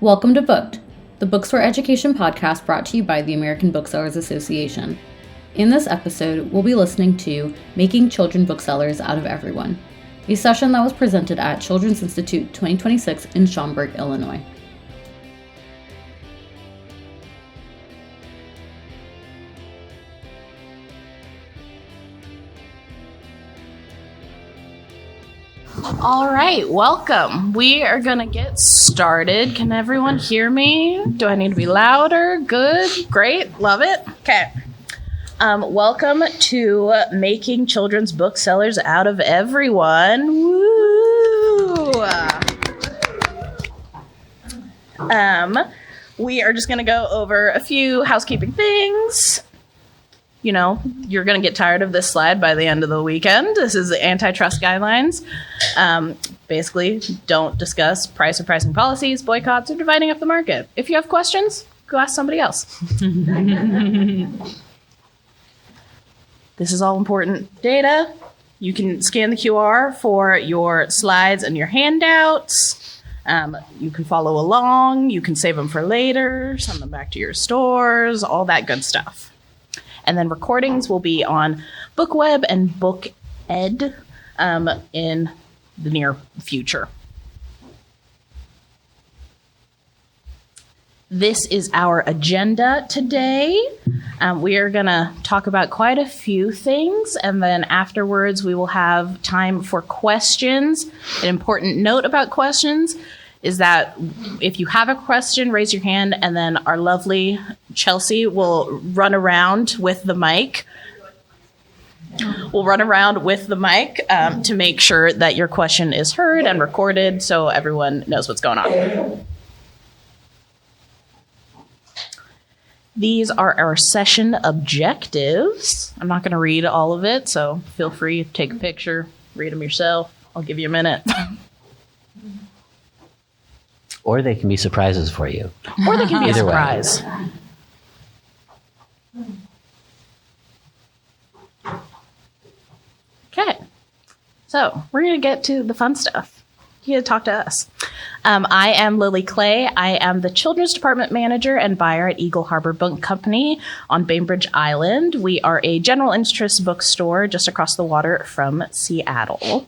Welcome to Booked, the Bookstore Education podcast brought to you by the American Booksellers Association. In this episode, we'll be listening to Making Children Booksellers Out of Everyone, a session that was presented at Children's Institute 2026 in Schaumburg, Illinois. All right, welcome. We are going to get started. Can everyone hear me? Do I need to be louder? Good, great, love it. Okay. Welcome to Making Children's Booksellers Out of Everyone. Woo! We are just going to go over a few housekeeping things. You know, you're going to get tired of this slide by the end of the weekend. This is the antitrust guidelines. Basically, don't discuss price or pricing policies, boycotts, or dividing up the market. If you have questions, go ask somebody else. This is all important data. You can scan the QR for your slides and your handouts. You can follow along. You can save them for later, send them back to your stores, all that good stuff. And then recordings will be on BookWeb and BookEd in the near future. This is our agenda today. We are going to talk about quite a few things, and then afterwards we will have time for questions. An important note about questions is that if you have a question, raise your hand, and then our lovely Chelsea will run around with the mic. We'll run around with the mic to make sure that your question is heard and recorded so everyone knows what's going on. These are our session objectives. I'm not going to read all of it, so feel free to take a picture, read them yourself. I'll give you a minute. Or they can be surprises for you. Or they can be a surprise. Okay. So we're going to get to the fun stuff. You get to talk to us. I am Lily Clay. I am the Children's Department Manager and buyer at Eagle Harbor Book Company on Bainbridge Island. We are a general interest bookstore just across the water from Seattle.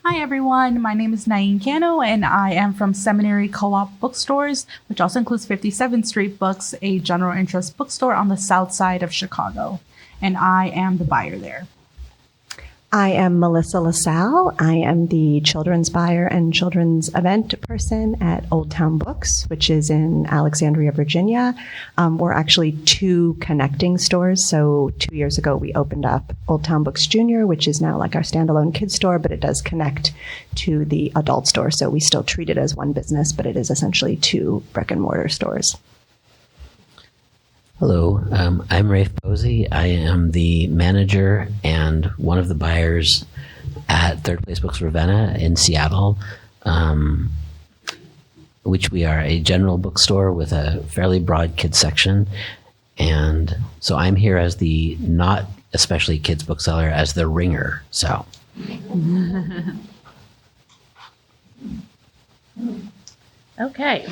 Hi everyone, my name is Naeem Cano and I am from Seminary Co-op Bookstores, which also includes 57th Street Books, a general interest bookstore on the south side of Chicago. And I am the buyer there. I am Melissa LaSalle. I am the children's buyer and children's event person at Old Town Books, which is in Alexandria, Virginia. We're actually two connecting stores. So 2 years ago, we opened up Old Town Books Junior, which is now like our standalone kids store, but it does connect to the adult store. So we still treat it as one business, but it is essentially two brick and mortar stores. Hello, I'm Rafe Posey. I am the manager and one of the buyers at Third Place Books Ravenna in Seattle, which we are a general bookstore with a fairly broad kids section. And so I'm here as the not especially kids bookseller, as the ringer. So. Okay.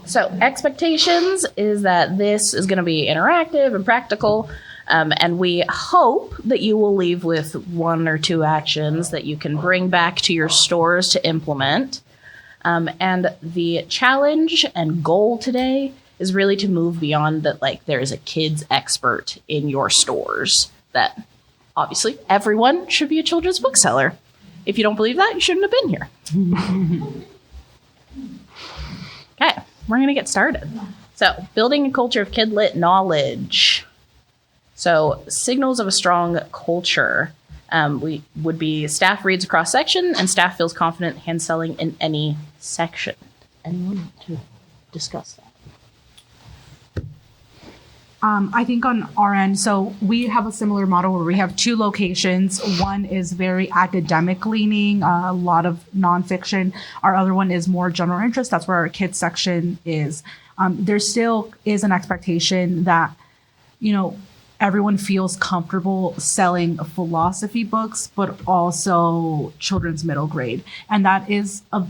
So expectations is that this is going to be interactive and practical, and we hope that you will leave with one or two actions that you can bring back to your stores to implement. And the challenge and goal today is really to move beyond that, like there is a kids expert in your stores, that obviously everyone should be a children's bookseller. If you don't believe that, you shouldn't have been here. Okay, we're going to get started. So, building a culture of kid-lit knowledge. So, signals of a strong culture we would be staff reads across section and staff feels confident handselling in any section. Anyone want to discuss that? I think on our end, so we have a similar model where we have two locations. One is very academic leaning, a lot of nonfiction. Our other one is more general interest. That's where our kids section is. There still is an expectation that, everyone feels comfortable selling philosophy books, but also children's middle grade. And that is a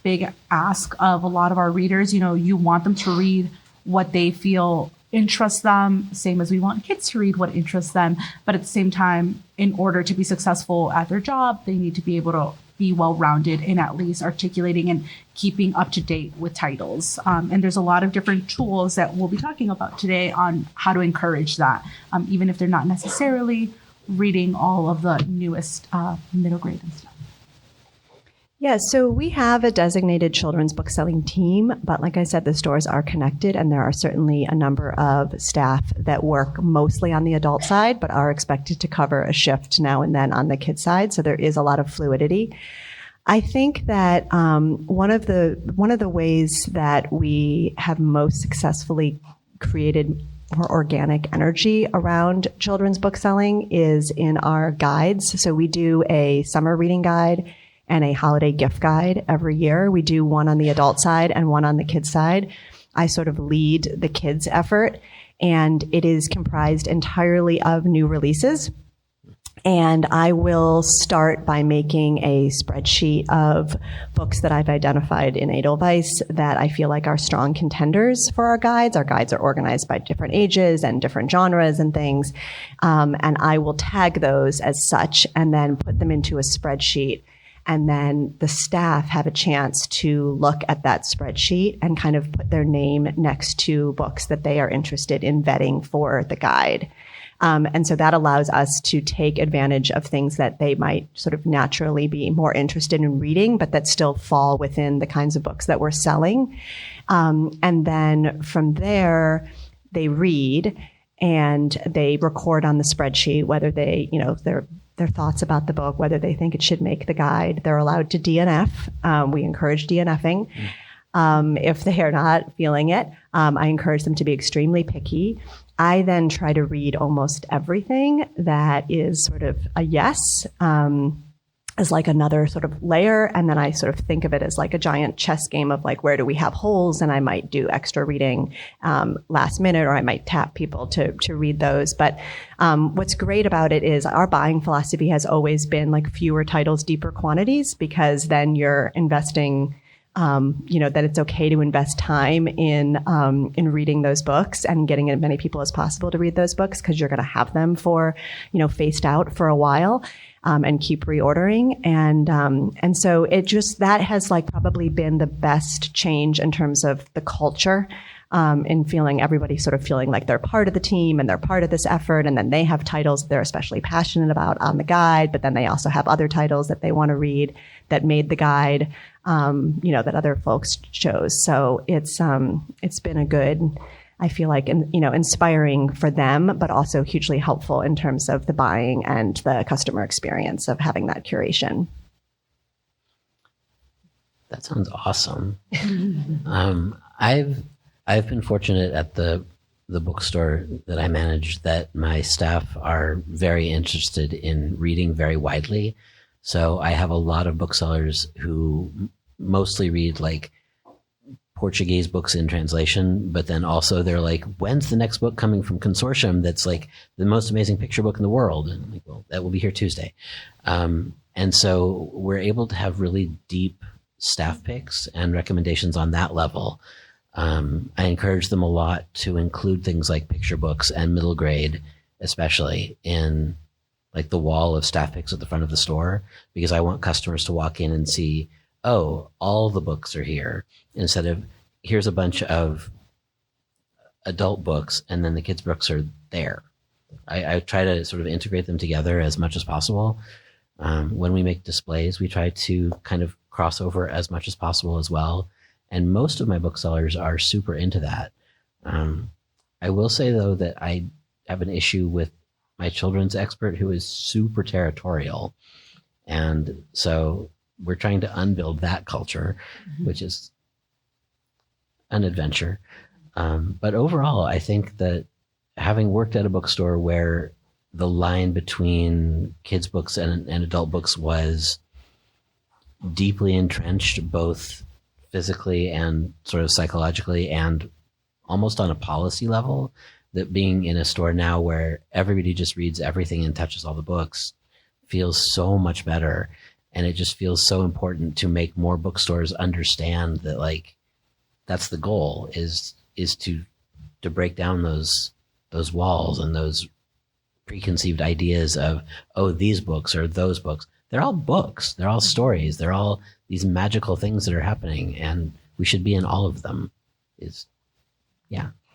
big ask of a lot of our readers. You want them to read what they feel interests them, same as we want kids to read what interests them. But at the same time, in order to be successful at their job, they need to be able to be well-rounded in at least articulating and keeping up to date with titles. And there's a lot of different tools that we'll be talking about today on how to encourage that, even if they're not necessarily reading all of the newest middle grade and stuff. Yeah, so we have a designated children's book selling team, but like I said, the stores are connected, and there are certainly a number of staff that work mostly on the adult side, but are expected to cover a shift now and then on the kid side. So there is a lot of fluidity. I think that one of the ways that we have most successfully created more organic energy around children's book selling is in our guides. So we do a summer reading guide and a holiday gift guide every year. We do one on the adult side and one on the kids side. I sort of lead the kids effort, and it is comprised entirely of new releases. And I will start by making a spreadsheet of books that I've identified in Edelweiss that I feel like are strong contenders for our guides. Our guides are organized by different ages and different genres and things. And I will tag those as such and then put them into a spreadsheet. And then the staff have a chance to look at that spreadsheet and kind of put their name next to books that they are interested in vetting for the guide. And so that allows us to take advantage of things that they might sort of naturally be more interested in reading, but that still fall within the kinds of books that we're selling. And then from there, they read and they record on the spreadsheet whether they, their thoughts about the book, whether they think it should make the guide. They're allowed to DNF. We encourage DNFing. If they are not feeling it, I encourage them to be extremely picky. I then try to read almost everything that is sort of a yes, as like another sort of layer. And then I sort of think of it as like a giant chess game of like, where do we have holes? And I might do extra reading last minute, or I might tap people to read those. But what's great about it is our buying philosophy has always been like fewer titles, deeper quantities, because then you're investing that it's okay to invest time in reading those books and getting as many people as possible to read those books, because you're going to have them for, faced out for a while, and keep reordering. And so it just, that has like probably been the best change in terms of the culture, in feeling everybody sort of feeling like they're part of the team and they're part of this effort. And then they have titles they're especially passionate about on the guide, but then they also have other titles that they want to read that made the guide, that other folks chose. So it's been a good, I feel like, inspiring for them, but also hugely helpful in terms of the buying and the customer experience of having that curation. That sounds awesome. I've been fortunate at the bookstore that I manage that my staff are very interested in reading very widely. So I have a lot of booksellers who mostly read like Portuguese books in translation, but then also they're like, when's the next book coming from Consortium that's like the most amazing picture book in the world? And I'm like, well, that will be here Tuesday. And so we're able to have really deep staff picks and recommendations on that level. I encourage them a lot to include things like picture books and middle grade, especially in like the wall of staff picks at the front of the store, because I want customers to walk in and see, oh, all the books are here, instead of here's a bunch of adult books and then the kids' books are there. I try to sort of integrate them together as much as possible. When we make displays, we try to kind of cross over as much as possible as well. And most of my booksellers are super into that. I will say, though, that I have an issue with my children's expert who is super territorial. And so we're trying to unbuild that culture, which is an adventure. But overall, I think that having worked at a bookstore where the line between kids' books and adult books was deeply entrenched, both physically and sort of psychologically and almost on a policy level, that being in a store now where everybody just reads everything and touches all the books feels so much better. And it just feels so important to make more bookstores understand that, like, that's the goal, is to break down those walls and those preconceived ideas of, oh, these books or those books. They're all books. They're all stories. They're all these magical things that are happening, and we should be in all of them.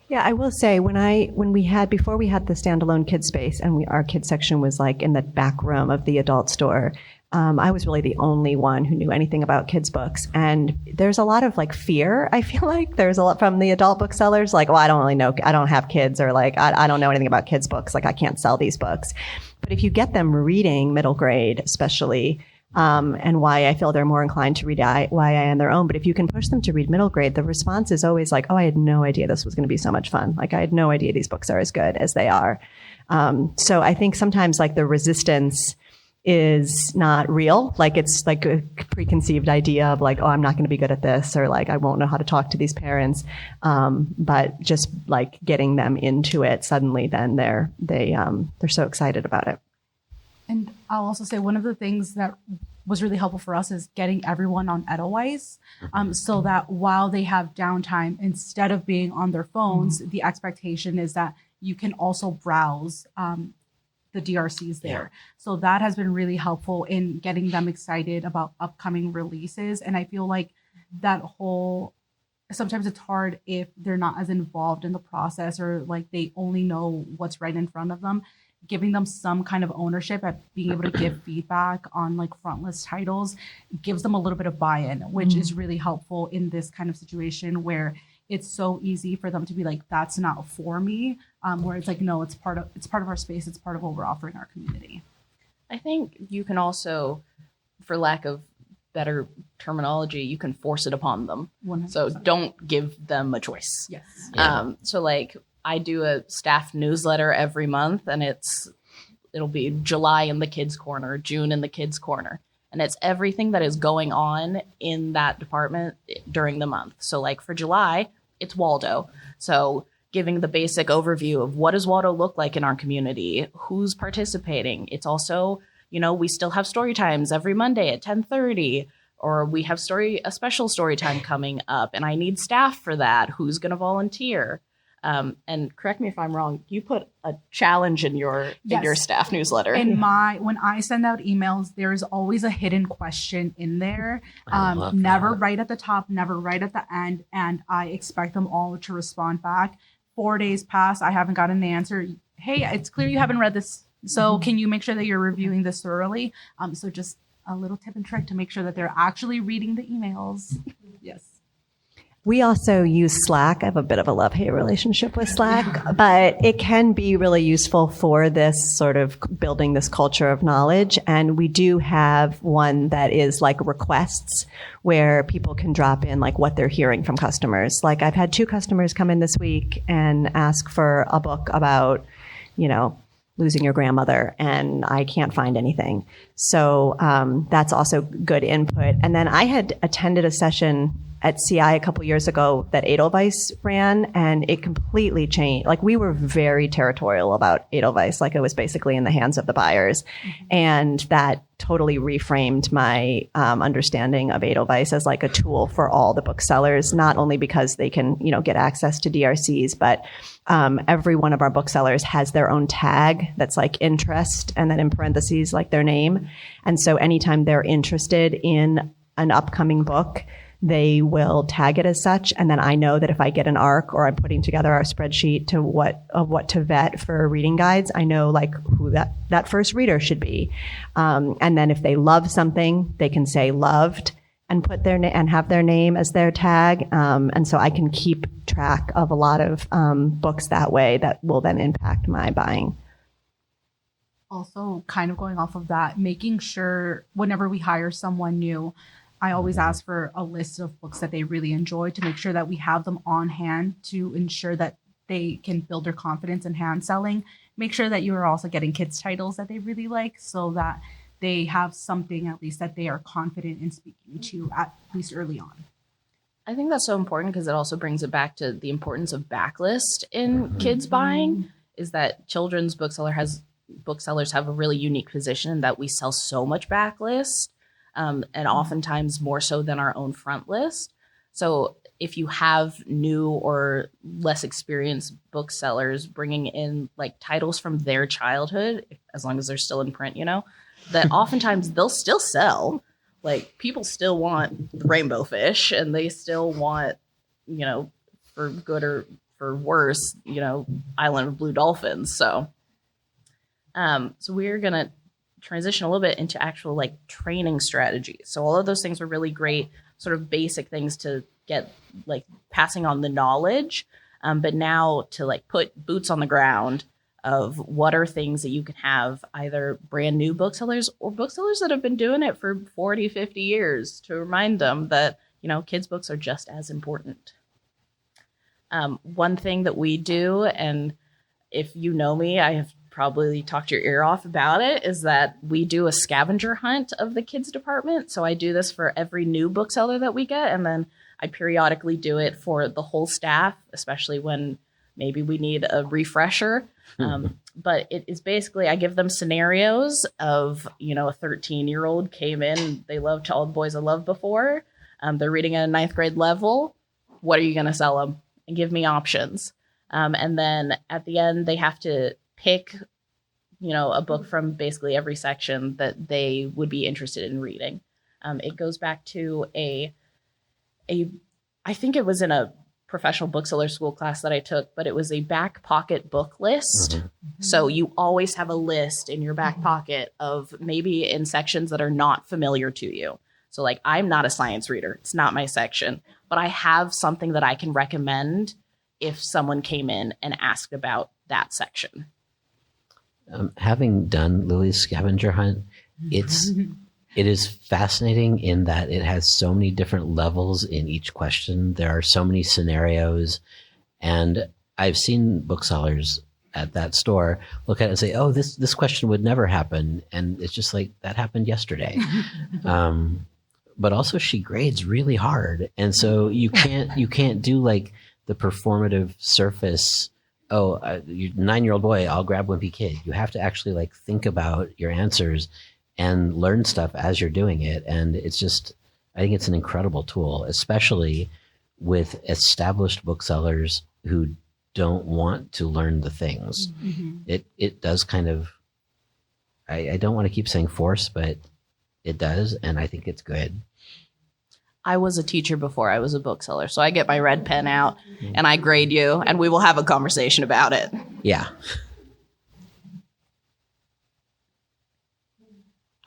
Yeah, I will say before we had the standalone kids space and our kids section was like in the back room of the adult store, I was really the only one who knew anything about kids books. And there's a lot of like fear. I feel like there's a lot from the adult booksellers, like, well, I don't really know. I don't have kids, or like, I don't know anything about kids books. Like, I can't sell these books. But if you get them reading middle grade, especially, and why I feel they're more inclined to read YA on their own. But if you can push them to read middle grade, the response is always like, oh, I had no idea this was going to be so much fun. Like, I had no idea these books are as good as they are. So I think sometimes like the resistance is not real. Like, it's like a preconceived idea of like, oh, I'm not going to be good at this, or like, I won't know how to talk to these parents. But just like getting them into it suddenly, then they're so excited about it. And I'll also say one of the things that was really helpful for us is getting everyone on Edelweiss, so that while they have downtime, instead of being on their phones, the expectation is that you can also browse the DRCs there. Yeah. So that has been really helpful in getting them excited about upcoming releases. And I feel like sometimes it's hard if they're not as involved in the process, or like they only know what's right in front of them. Giving them some kind of ownership at being able to give feedback on like front list titles gives them a little bit of buy-in, which is really helpful in this kind of situation where it's so easy for them to be like, that's not for me. Where it's like, no, it's part of our space. It's part of what we're offering our community. I think you can also, for lack of better terminology, you can force it upon them. 100%. So don't give them a choice. Yes. Yeah. So like, I do a staff newsletter every month, and it'll be July in the kids corner, June in the kids corner. And it's everything that is going on in that department during the month. So like for July, it's Waldo. So giving the basic overview of what does Waldo look like in our community, who's participating. It's also, we still have story times every Monday at 10:30, or we have a special story time coming up, and I need staff for that. Who's going to volunteer? And correct me if I'm wrong, you put a challenge in your staff newsletter. When I send out emails, there is always a hidden question in there. Never right at the top, never right at the end. And I expect them all to respond back. 4 days pass, I haven't gotten an answer. Hey, it's clear you haven't read this. So can you make sure that you're reviewing this thoroughly? So just a little tip and trick to make sure that they're actually reading the emails. Yes. We also use Slack. I have a bit of a love-hate relationship with Slack, but it can be really useful for this sort of building this culture of knowledge. And we do have one that is like requests, where people can drop in like what they're hearing from customers. Like, I've had 2 customers come in this week and ask for a book about, losing your grandmother, and I can't find anything. So that's also good input. And then I had attended a session at CI a couple years ago that Edelweiss ran, and it completely changed. Like, we were very territorial about Edelweiss, like it was basically in the hands of the buyers. And that totally reframed my understanding of Edelweiss as like a tool for all the booksellers, not only because they can, get access to DRCs, but every one of our booksellers has their own tag that's like interest, and then in parentheses, like their name. And so anytime they're interested in an upcoming book, they will tag it as such. And then I know that if I get an ARC, or I'm putting together our spreadsheet to what to vet for reading guides, I know like who that first reader should be. And then if they love something, they can say loved and put and have their name as their tag. And so I can keep track of a lot of books that way that will then impact my buying. Also, kind of going off of that, making sure whenever we hire someone new, I always ask for a list of books that they really enjoy, to make sure that we have them on hand to ensure that they can build their confidence in hand selling. Make sure that you are also getting kids titles that they really like, so that they have something at least that they are confident in speaking to, at least early on. I think that's so important, because it also brings it back to the importance of backlist in kids buying, is that children's booksellers have a really unique position in that we sell so much backlist. and oftentimes more so than our own front list. So if you have new or less experienced booksellers bringing in like titles from their childhood, as long as they're still in print, that oftentimes they'll still sell. Like people still want the Rainbow Fish, and they still want, for good or for worse, Island of Blue Dolphins. So we're gonna transition a little bit into actual like training strategies. So all of those things were really great, sort of basic things to get like passing on the knowledge, but now to like put boots on the ground of what are things that you can have either brand new booksellers or booksellers that have been doing it for 40, 50 years to remind them that, kids' books are just as important. One thing that we do, and if you know me, I have probably talked your ear off about it, is that we do a scavenger hunt of the kids department. So I do this for every new bookseller that we get, and then I periodically do it for the whole staff, especially when maybe we need a refresher. But it is basically, I give them scenarios of, a 13-year-old came in, they loved All the Boys I Loved Before. They're reading at a 9th grade level. What are you going to sell them? And give me options. And then at the end, they have to pick, a book from basically every section that they would be interested in reading. It goes back to I think it was in a professional bookseller school class that I took, but it was a back pocket book list. Mm-hmm. So you always have a list in your back pocket of maybe in sections that are not familiar to you. So like, I'm not a science reader. It's not my section, but I have something that I can recommend if someone came in and asked about that section. Having done Lily's scavenger hunt, it is fascinating in that it has so many different levels in each question. There are so many scenarios, and I've seen booksellers at that store look at it and say, "Oh, this question would never happen," and it's just like that happened yesterday. But also, she grades really hard, and so you can't do like the performative surface. Oh, you 9-year-old boy, I'll grab Wimpy Kid. You have to actually like think about your answers and learn stuff as you're doing it. And it's just, I think it's an incredible tool, especially with established booksellers who don't want to learn the things. Mm-hmm. It does kind of, I don't want to keep saying force, but it does. And I think it's good. I was a teacher before I was a bookseller. So I get my red pen out and I grade you and we will have a conversation about it. Yeah.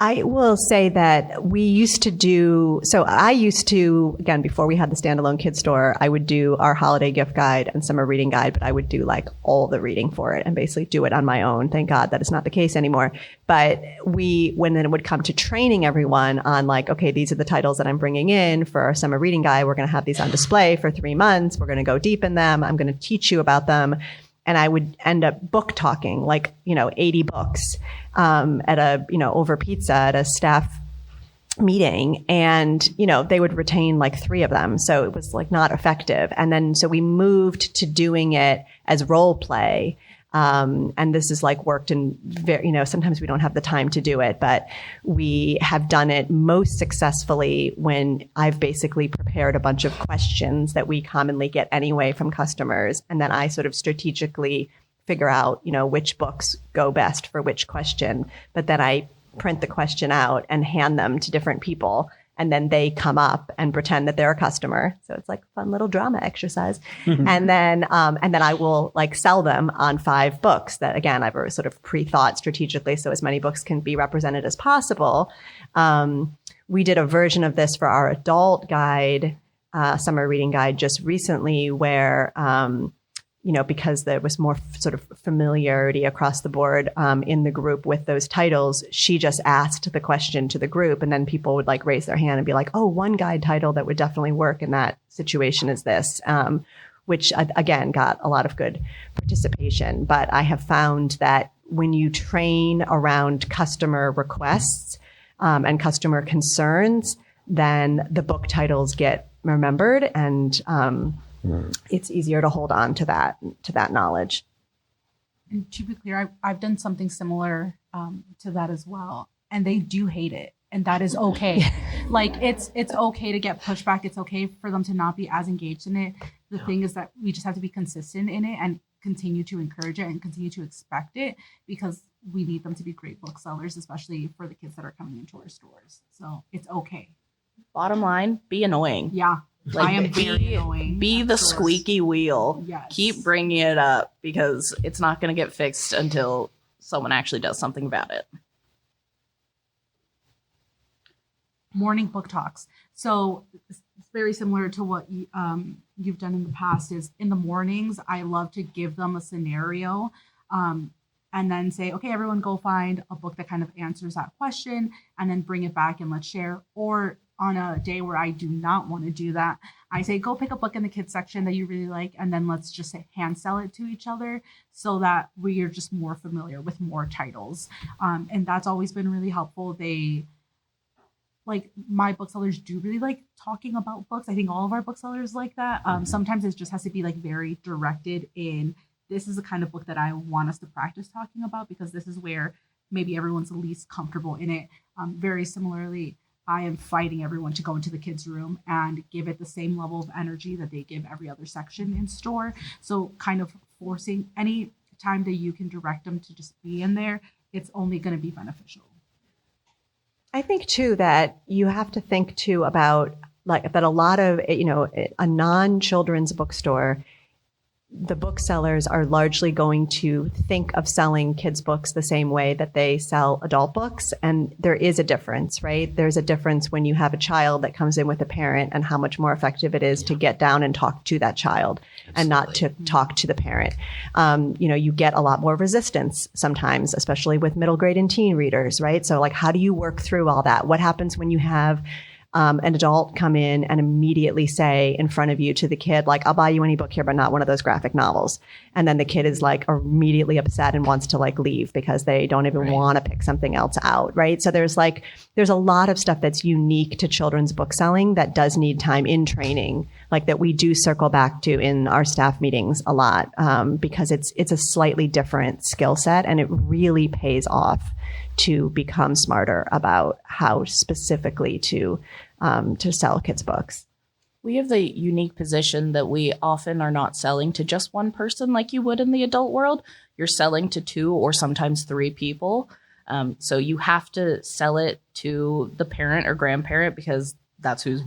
I will say that I used to, again, before we had the standalone kid store, I would do our holiday gift guide and summer reading guide, but I would do like all the reading for it and basically do it on my own. Thank God that is not the case anymore. But when it would come to training everyone on like, okay, these are the titles that I'm bringing in for our summer reading guide. We're going to have these on display for 3 months. We're going to go deep in them. I'm going to teach you about them. And I would end up book talking like, 80 books, at over pizza at a staff meeting. And, they would retain like 3 of them. So it was like not effective. And then, so we moved to doing it as role play. And this is like worked in sometimes we don't have the time to do it, but we have done it most successfully when I've basically prepared a bunch of questions that we commonly get anyway from customers. And then I sort of strategically figure out, which books go best for which question. But then I print the question out and hand them to different people. And then they come up and pretend that they're a customer. So it's like a fun little drama exercise. And then I will like sell them on 5 books that, again, I've sort of pre-thought strategically so as many books can be represented as possible. We did a version of this for our adult guide, summer reading guide just recently where, because there was more sort of familiarity across the board in the group with those titles, she just asked the question to the group, and then people would like raise their hand and be like, "Oh, one guide title that would definitely work in that situation is this," which again got a lot of good participation. But I have found that when you train around customer requests and customer concerns, then the book titles get remembered and it's easier to hold on to that knowledge. And to be clear, I've done something similar to that as well. And they do hate it. and that is okay. Like it's okay to get pushback. It's okay for them to not be as engaged in it. The thing is that we just have to be consistent in it and continue to encourage it and continue to expect it, because we need them to be great booksellers, especially for the kids that are coming into our stores. So it's okay. Bottom line, be annoying. Yeah. Like, I am very annoying. Be the squeaky wheel. Yes. Keep bringing it up, because it's not going to get fixed until someone actually does something about it. Morning book talks. So it's very similar to what you've done in the past. Is in the mornings, I love to give them a scenario and then say, okay, everyone go find a book that kind of answers that question and then bring it back and let's share. Or on a day where I do not want to do that, I say, go pick a book in the kids section that you really like, and then let's just say hand sell it to each other so that we are just more familiar with more titles. And that's always been really helpful. Like my booksellers do really like talking about books. I think all of our booksellers like that. Sometimes it just has to be like very directed in, this is the kind of book that I want us to practice talking about, because this is where maybe everyone's least comfortable in it. Very similarly, I am fighting everyone to go into the kids' room and give it the same level of energy that they give every other section in store. So kind of forcing any time that you can direct them to just be in there, it's only going to be beneficial. I think too that you have to think too about like that a lot of, a non-children's bookstore, the booksellers are largely going to think of selling kids' books the same way that they sell adult books. And there is a difference, right? There's a difference when you have a child that comes in with a parent and how much more effective it is to get down and talk to that child. Absolutely. And not to talk to the parent. You get a lot more resistance sometimes, especially with middle grade and teen readers, right? So like, how do you work through all that? What happens when you have an adult come in and immediately say in front of you to the kid, like, I'll buy you any book here, but not one of those graphic novels. And then the kid is like immediately upset and wants to like leave because they don't even want to pick something else out. Right. So there's a lot of stuff that's unique to children's book selling that does need time in training, like that we do circle back to in our staff meetings a lot, because it's a slightly different skill set and it really pays off to become smarter about how specifically to sell kids' books. We have the unique position that we often are not selling to just one person like you would in the adult world. You're selling to 2 or sometimes 3 people. So you have to sell it to the parent or grandparent because that's who's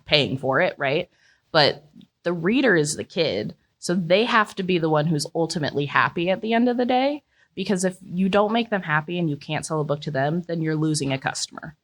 paying for it, right? But the reader is the kid. So they have to be the one who's ultimately happy at the end of the day. Because if you don't make them happy and you can't sell a book to them, then you're losing a customer.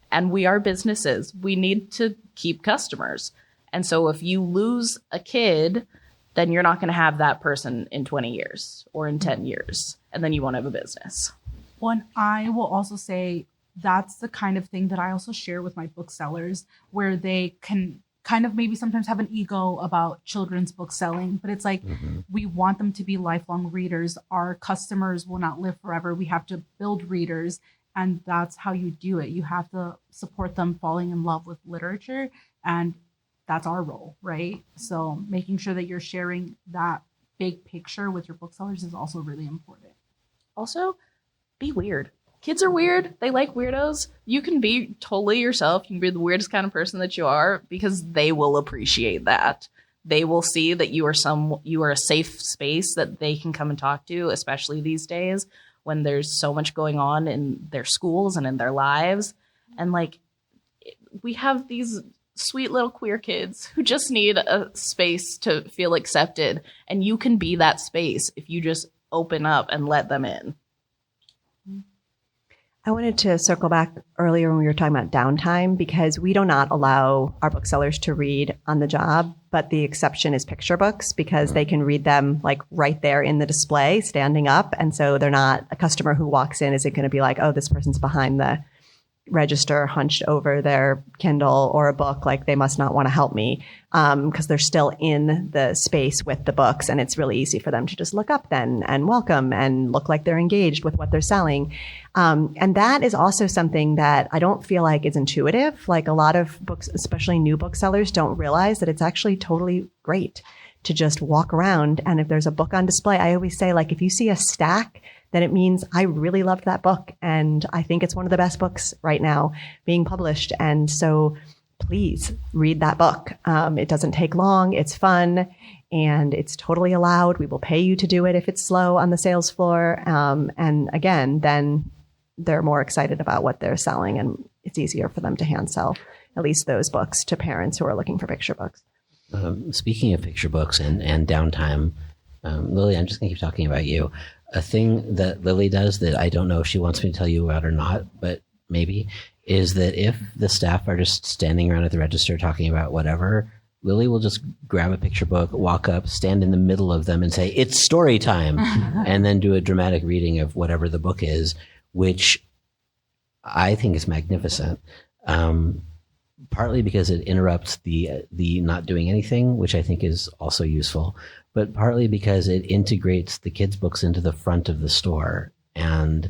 And we are businesses. We need to keep customers. And so if you lose a kid, then you're not going to have that person in 20 years or in 10 years. And then you won't have a business. One, I will also say that's the kind of thing that I also share with my booksellers, where they can kind of maybe sometimes have an ego about children's book selling, but it's like, we want them to be lifelong readers. Our customers will not live forever. We have to build readers, and that's how you do it. You have to support them falling in love with literature, and that's our role, right? So making sure that you're sharing that big picture with your booksellers is also really important. Also, be weird. Kids are weird. They like weirdos. You can be totally yourself. You can be the weirdest kind of person that you are, because they will appreciate that. They will see that you are a safe space that they can come and talk to, especially these days when there's so much going on in their schools and in their lives. And like, we have these sweet little queer kids who just need a space to feel accepted. And you can be that space if you just open up and let them in. I wanted to circle back earlier when we were talking about downtime, because we do not allow our booksellers to read on the job, but the exception is picture books, because they can read them like right there in the display, standing up. And so they're not, a customer who walks in isn't going to be like, oh, this person's behind the register hunched over their Kindle or a book, like they must not want to help me, because they're still in the space with the books, and it's really easy for them to just look up then and welcome and look like they're engaged with what they're selling. And that is also something that I don't feel like is intuitive. Like a lot of books, especially new booksellers, don't realize that it's actually totally great to just walk around. And if there's a book on display, I always say, like, if you see a stack then it means I really loved that book. And I think it's one of the best books right now being published. And so please read that book. It doesn't take long. It's fun and it's totally allowed. We will pay you to do it if it's slow on the sales floor. And again, then they're more excited about what they're selling and it's easier for them to hand sell at least those books to parents who are looking for picture books. Speaking of picture books and downtime, Lily, I'm just going to keep talking about you. A thing that Lily does that I don't know if she wants me to tell you about or not, but maybe, is that if the staff are just standing around at the register talking about whatever, Lily will just grab a picture book, walk up, stand in the middle of them and say, "It's story time," and then do a dramatic reading of whatever the book is, which I think is magnificent. Partly because it interrupts the not doing anything, which I think is also useful, but partly because it integrates the kids' books into the front of the store. And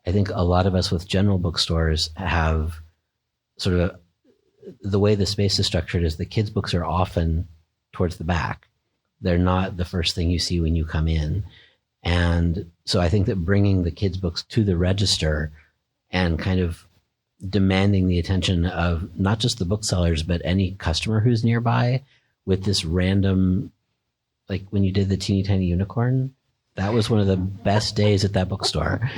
I think a lot of us with general bookstores have sort of the way the space is structured is the kids' books are often towards the back. They're not the first thing you see when you come in. And so I think that bringing the kids' books to the register and kind of demanding the attention of not just the booksellers, but any customer who's nearby with this random, like when you did the teeny tiny unicorn, that was one of the best days at that bookstore.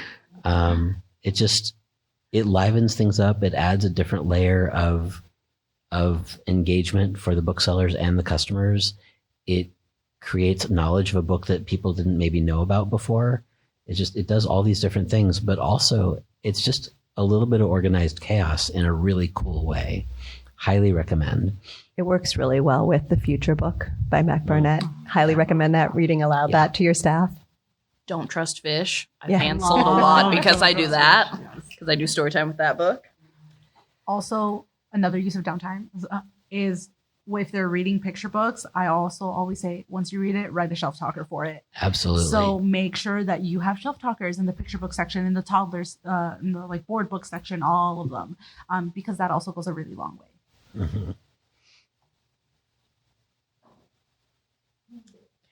It livens things up. It adds a different layer of engagement for the booksellers and the customers. It creates knowledge of a book that people didn't maybe know about before. It does all these different things, but also it's just a little bit of organized chaos in a really cool way. Highly recommend. It works really well with The Future Book by Mac Barnett. Highly recommend that, reading aloud that to your staff. Don't trust fish. I've Yeah. hand sold a lot because I do that, because I do story time with that book. Also, another use of downtime is if they're reading picture books, I also always say, once you read it, write a shelf talker for it. Absolutely. So make sure that you have shelf talkers in the picture book section, in the toddlers, in the like board book section, all of them, because that also goes a really long way. Mm-hmm.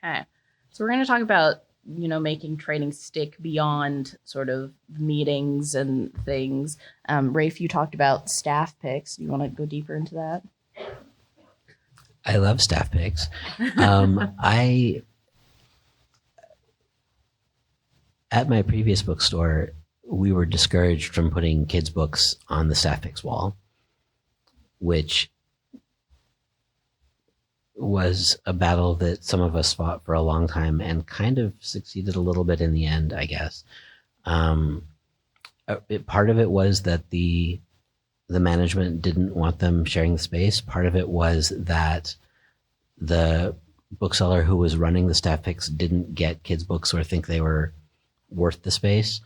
Okay. So we're going to talk about, making training stick beyond sort of meetings and things. Rafe, you talked about staff picks. Do you want to go deeper into that? I love staff picks. At my previous bookstore, we were discouraged from putting kids' books on the staff picks wall, which was a battle that some of us fought for a long time and kind of succeeded a little bit in the end, I guess. Part of it was that the management didn't want them sharing the space. Part of it was that the bookseller who was running the staff picks didn't get kids' books or think they were worth the space.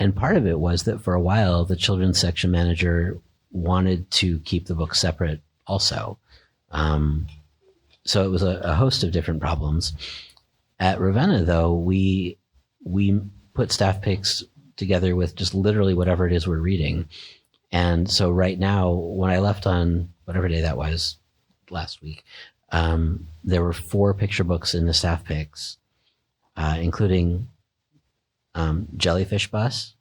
And part of it was that for a while, the children's section manager wanted to keep the books separate also. So it was a host of different problems. At Ravenna, though, we put staff picks together with just literally whatever it is we're reading. And so right now, when I left on whatever day that was last week, there were 4 picture books in the staff picks, including Jellyfish Bus,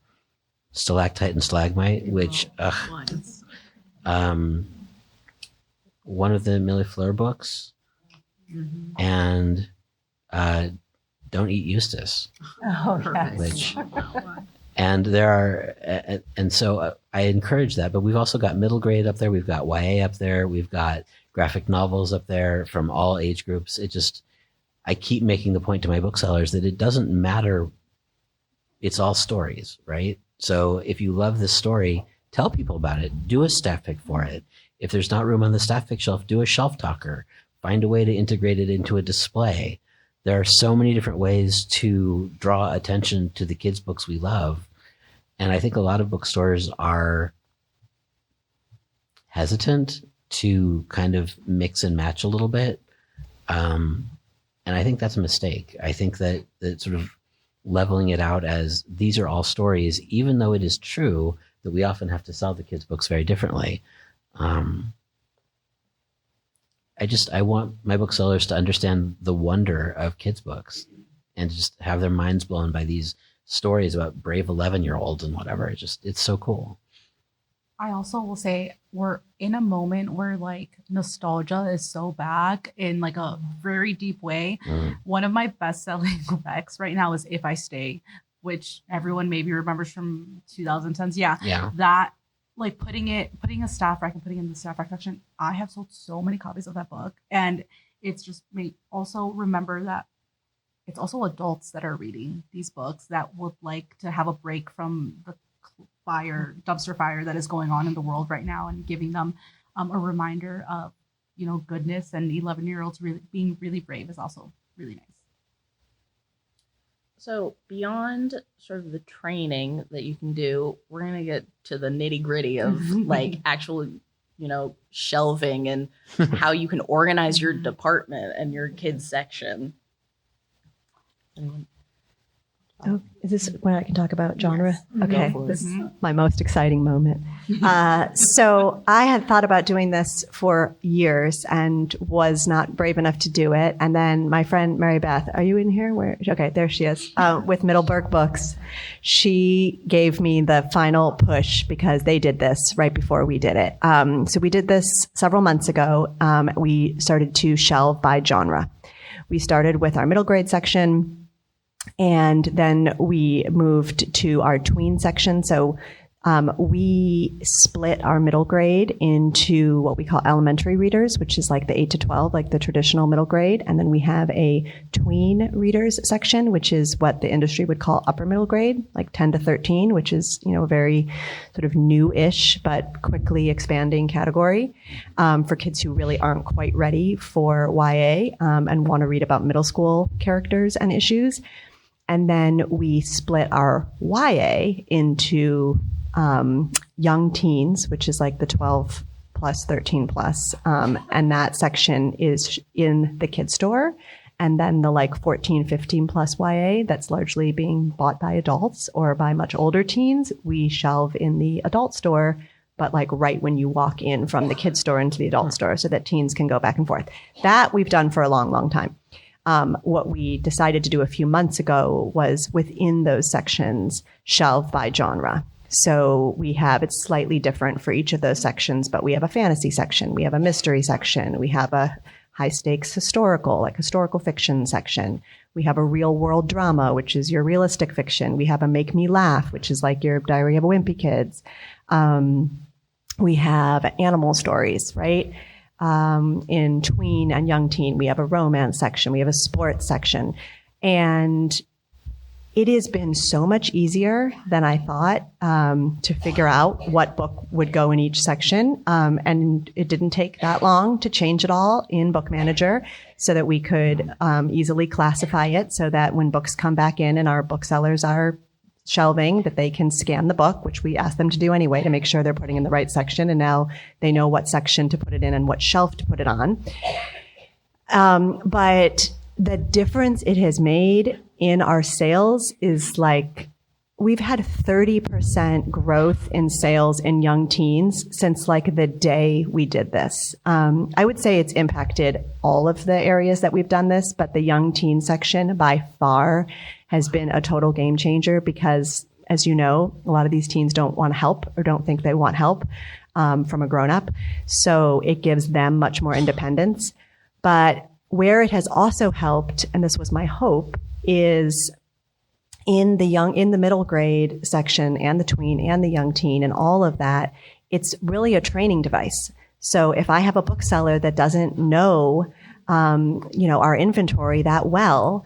Stalactite and Stalagmite, which one of the Millie Fleur books, and Don't Eat Eustace. Oh, yes. Which, and there are, and so I encourage that, but we've also got middle grade up there. We've got YA up there. We've got graphic novels up there from all age groups. I keep making the point to my booksellers that it doesn't matter. It's all stories, right? So if you love this story, tell people about it. Do a staff pick for it. If there's not room on the staff pick shelf, do a shelf talker. Find a way to integrate it into a display. There are so many different ways to draw attention to the kids' books we love. And I think a lot of bookstores are hesitant to kind of mix and match a little bit. And I think that's a mistake. I think that sort of leveling it out as these are all stories, even though it is true that we often have to sell the kids' books very differently. I want my booksellers to understand the wonder of kids' books and just have their minds blown by these stories about brave 11-year-olds and whatever. It's so cool. I also will say we're in a moment where like nostalgia is so back in like a very deep way. One of my best-selling recs right now is If I Stay, which everyone maybe remembers from 2010s. Yeah. That like putting a staff rec and putting in the staff rec section. I have sold so many copies of that book, and it's just made also remember that it's also adults that are reading these books that would like to have a break from the dumpster fire that is going on in the world right now, and giving them a reminder of, goodness, and 11-year-olds really being really brave is also really nice. So beyond sort of the training that you can do, we're going to get to the nitty gritty of like actual, shelving and how you can organize your department and your kids section. Oh, is this when I can talk about genre? Yes. Okay, Go for it. this is my most exciting moment. So I had thought about doing this for years and was not brave enough to do it. And then my friend Mary Beth, are you in here? Okay, there she is, with Middleburg Books. She gave me the final push because they did this right before we did it. So we did this several months ago. We started to shelve by genre. We started with our middle grade section, and then we moved to our tween section. So we split our middle grade into what we call elementary readers, which is like the 8 to 12, like the traditional middle grade. And then we have a tween readers section, which is what the industry would call upper middle grade, like 10 to 13, which is, a very sort of new-ish but quickly expanding category for kids who really aren't quite ready for YA and want to read about middle school characters and issues. And then we split our YA into young teens, which is like the 12 plus, 13 plus. And that section is in the kid store. And then the like 14, 15 plus YA that's largely being bought by adults or by much older teens, we shelve in the adult store, but like right when you walk in from the kid store into the adult store so that teens can go back and forth. That we've done for a long, long time. What we decided to do a few months ago was within those sections, shelve by genre. So we have, it's slightly different for each of those sections, but we have a fantasy section, we have a mystery section, we have a high stakes historical, like historical fiction section. We have a real world drama, which is your realistic fiction. We have a make me laugh, which is like your Diary of a Wimpy Kids. We have animal stories, right? In tween and young teen, we have a romance section, we have a sports section, and it has been so much easier than I thought to figure out what book would go in each section. And it didn't take that long to change it all in Book Manager so that we could easily classify it so that when books come back in and our booksellers are shelving, that they can scan the book, which we ask them to do anyway to make sure they're putting in the right section. And now they know what section to put it in and what shelf to put it on. But the difference it has made in our sales is like, we've had 30% growth in sales in young teens since like the day we did this. I would say it's impacted all of the areas that we've done this, but the young teen section by far has been a total game changer because, as you know, a lot of these teens don't want help or don't think they want help from a grown-up. So it gives them much more independence. But where it has also helped, and this was my hope, is in the middle grade section and the tween and the young teen and all of that, it's really a training device. So if I have a bookseller that doesn't know our inventory that well,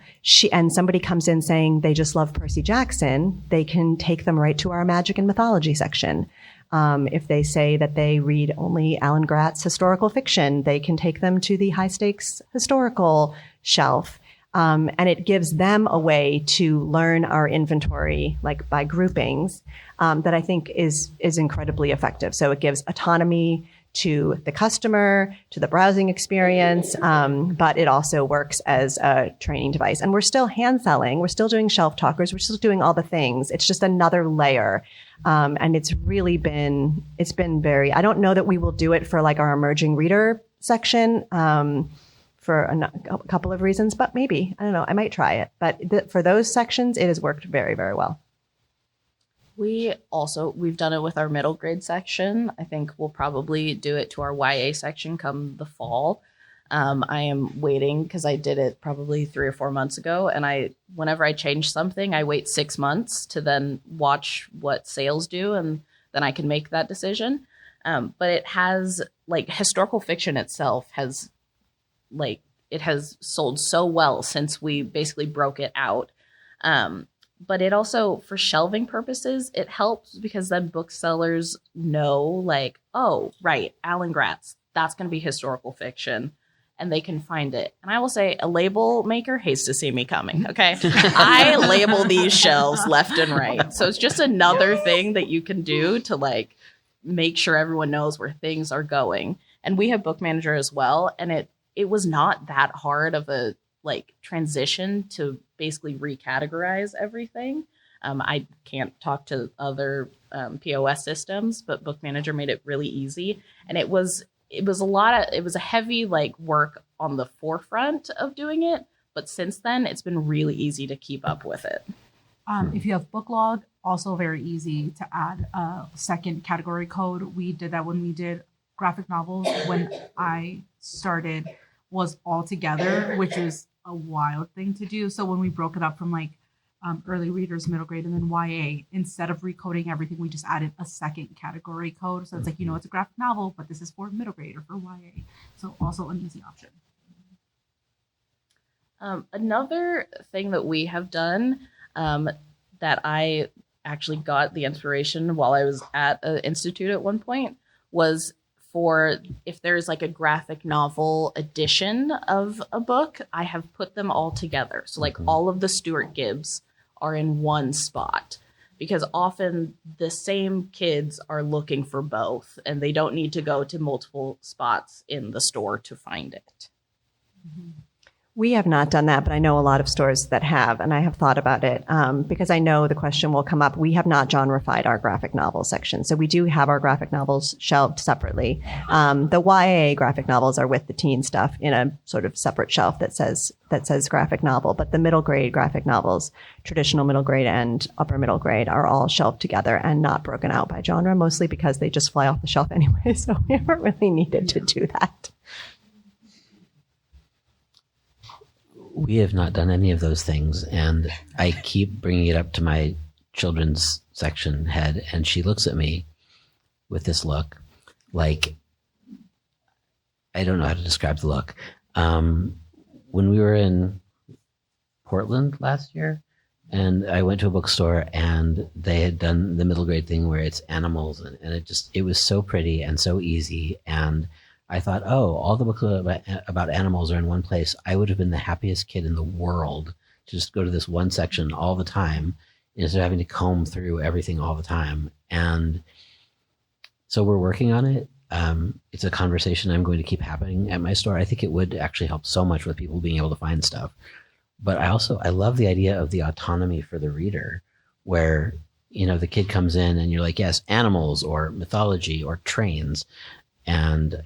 and somebody comes in saying they just love Percy Jackson, they can take them right to our magic and mythology section. If they say that they read only Alan Gratz historical fiction, they can take them to the high stakes historical shelf. And it gives them a way to learn our inventory, like by groupings, that I think is incredibly effective. So it gives autonomy to the customer, to the browsing experience, but it also works as a training device. And we're still hand selling, we're still doing shelf talkers, we're still doing all the things. It's just another layer. And it's been very, I don't know that we will do it for like our emerging reader section, for a couple of reasons, but maybe, I don't know, I might try it. But for those sections, it has worked very, very well. We've done it with our middle grade section. I think we'll probably do it to our YA section come the fall. I am waiting because I did it probably 3 or 4 months ago. And whenever I change something, I wait 6 months to then watch what sales do. And then I can make that decision. But it has, like, historical fiction itself has, like, it has sold so well since we basically broke it out. But it also, for shelving purposes, it helps because then booksellers know, like, oh, right, Alan Gratz, that's going to be historical fiction. And they can find it. And I will say, a label maker hates to see me coming, okay? I label these shelves left and right. So it's just another thing that you can do to, like, make sure everyone knows where things are going. And we have Book Manager as well. And it was not that hard of a, like, transition to basically recategorize everything. I can't talk to other POS systems, but Book Manager made it really easy. And it was a heavy, like, work on the forefront of doing it. But since then, it's been really easy to keep up with it. If you have Booklog, also very easy to add a second category code. We did that when we did graphic novels. When I started, was all together, which is a wild thing to do. So when we broke it up from, like, early readers, middle grade, and then YA, instead of recoding everything, we just added a second category code. So it's like, it's a graphic novel, but this is for middle grade or for YA. So also an easy option. Another thing that we have done that I actually got the inspiration while I was at an institute at one point was for if there's, like, a graphic novel edition of a book, I have put them all together. So, like, all of the Stuart Gibbs are in one spot because often the same kids are looking for both and they don't need to go to multiple spots in the store to find it. Mm-hmm. We have not done that, but I know a lot of stores that have, and I have thought about it because I know the question will come up. We have not genreified our graphic novel section. So we do have our graphic novels shelved separately. The YA graphic novels are with the teen stuff in a sort of separate shelf that says graphic novel. But the middle grade graphic novels, traditional middle grade and upper middle grade, are all shelved together and not broken out by genre, mostly because they just fly off the shelf anyway. So we haven't really needed to do that. We have not done any of those things, and I keep bringing it up to my children's section head, and she looks at me with this look, like, I don't know how to describe the look. When we were in Portland last year, and I went to a bookstore, and they had done the middle grade thing where it's animals, and it was so pretty and so easy, and I thought, oh, all the books about animals are in one place. I would have been the happiest kid in the world to just go to this one section all the time instead of having to comb through everything all the time. And so we're working on it. It's a conversation I'm going to keep happening at my store. I think it would actually help so much with people being able to find stuff. But I love the idea of the autonomy for the reader where, the kid comes in and you're like, yes, animals or mythology or trains. And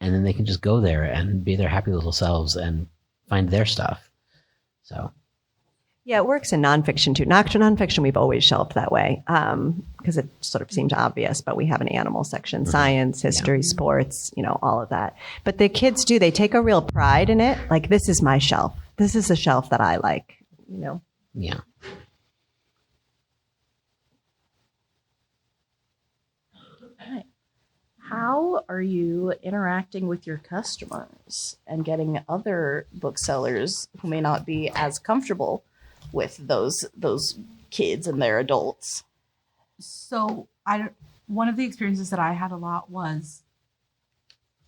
then they can just go there and be their happy little selves and find their stuff. So, yeah, it works in nonfiction too. Nonfiction we've always shelved that way because it sort of seemed obvious. But we have an animal section, science, history, sports, all of that. But the kids do; they take a real pride in it. Like, this is my shelf. This is the shelf that I like. Yeah. How are you interacting with your customers and getting other booksellers who may not be as comfortable with those kids and their adults? So one of the experiences that I had a lot was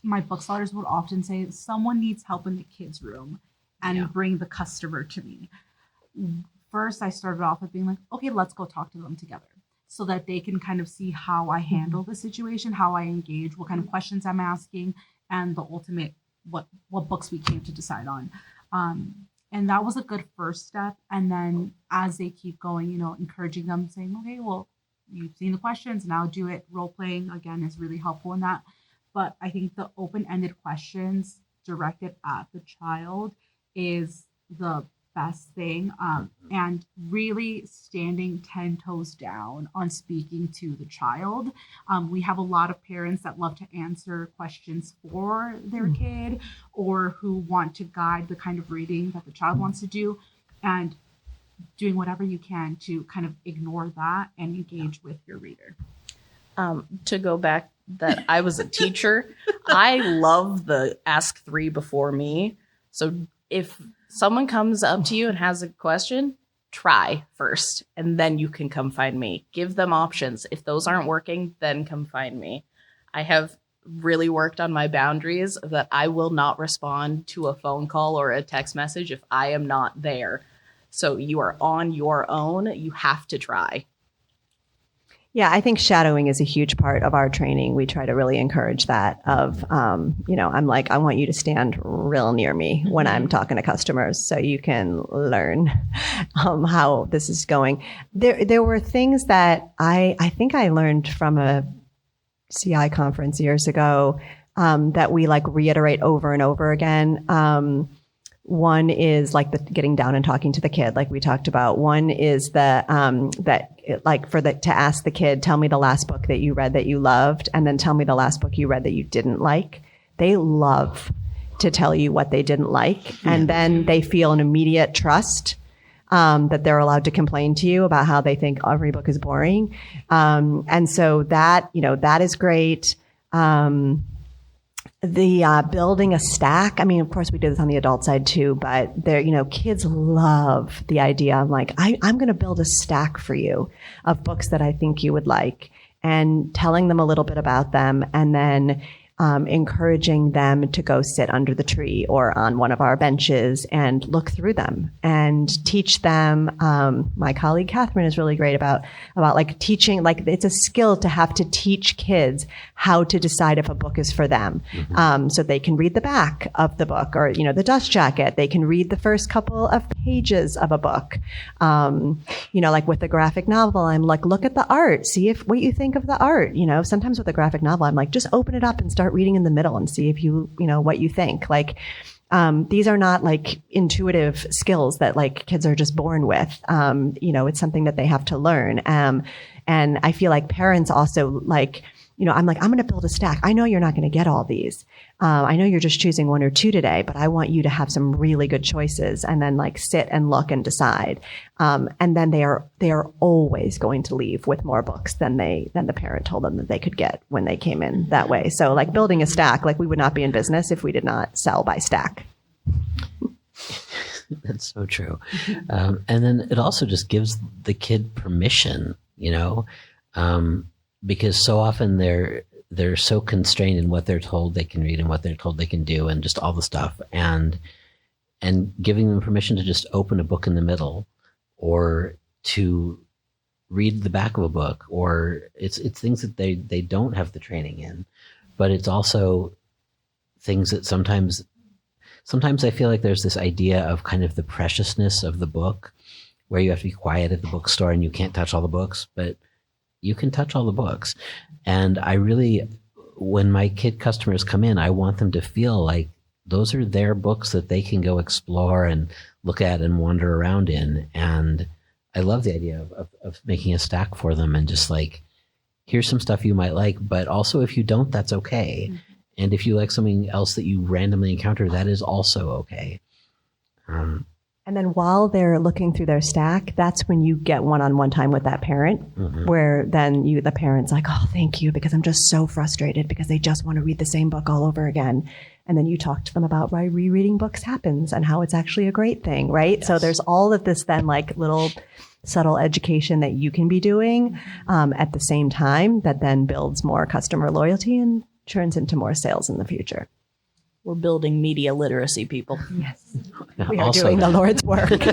my booksellers would often say, someone needs help in the kids' room, and bring the customer to me. First, I started off with being like, okay, let's go talk to them together, so that they can kind of see how I handle the situation, how I engage, what kind of questions I'm asking, and the ultimate, what books we came to decide on. And that was a good first step. And then as they keep going, encouraging them, saying, okay, well, you've seen the questions, now do it. Role playing, again, is really helpful in that. But I think the open-ended questions directed at the child is the best thing. And really standing 10 toes down on speaking to the child. We have a lot of parents that love to answer questions for their kid or who want to guide the kind of reading that the child wants to do, and doing whatever you can to kind of ignore that and engage with your reader. To go back, that I was a teacher, I love the ask 3 before me. So if someone comes up to you and has a question, try first, and then you can come find me. Give them options. If those aren't working, then come find me. I have really worked on my boundaries that I will not respond to a phone call or a text message if I am not there. So you are on your own. You have to try. Yeah, I think shadowing is a huge part of our training. We try to really encourage that of, I'm like, I want you to stand real near me when I'm talking to customers so you can learn how this is going. There were things that I think I learned from a CI conference years ago that we like reiterate over and over again. One is like the getting down and talking to the kid, like we talked about. One is to ask the kid, tell me the last book that you read that you loved, and then tell me the last book you read that you didn't like. They love to tell you what they didn't like, and then they feel an immediate trust that they're allowed to complain to you about how they think every book is boring. And so that is great. The building a stack. I mean, of course, we do this on the adult side too, but kids love the idea. I'm like, I'm going to build a stack for you of books that I think you would like, and telling them a little bit about them, and then encouraging them to go sit under the tree or on one of our benches and look through them and teach them. My colleague Catherine is really great about like teaching, like it's a skill to have to teach kids how to decide if a book is for them. So they can read the back of the book or, the dust jacket. They can read the first couple of pages of a book. Like with a graphic novel, I'm like, look at the art, see what you think of the art. Sometimes with a graphic novel, I'm like, just open it up and start reading in the middle and see if what you think. Like, these are not like intuitive skills that like kids are just born with. It's something that they have to learn. And I feel like parents also like, I'm like, I'm going to build a stack. I know you're not going to get all these. I know you're just choosing 1 or 2 today, but I want you to have some really good choices, and then like sit and look and decide. And then they are always going to leave with more books than the parent told them that they could get when they came in that way. So like building a stack, like we would not be in business if we did not sell by stack. That's so true. And then it also just gives the kid permission, because so often they're so constrained in what they're told they can read and what they're told they can do and just all the stuff, and giving them permission to just open a book in the middle or to read the back of a book, or it's things that they don't have the training in, but it's also things that sometimes I feel like there's this idea of kind of the preciousness of the book where you have to be quiet at the bookstore and you can't touch all the books, but you can touch all the books. And I really, when my kid customers come in, I want them to feel like those are their books that they can go explore and look at and wander around in. And I love the idea of making a stack for them and just like, here's some stuff you might like, but also if you don't, that's okay. Mm-hmm. And if you like something else that you randomly encounter, that is also okay. And then while they're looking through their stack, that's when you get one-on-one time with that parent, where then the parent's like, oh, thank you, because I'm just so frustrated because they just want to read the same book all over again. And then you talk to them about why rereading books happens and how it's actually a great thing, right? Yes. So there's all of this then like little subtle education that you can be doing at the same time that then builds more customer loyalty and turns into more sales in the future. We're building media literacy, people. Yes. We are doing the Lord's work. About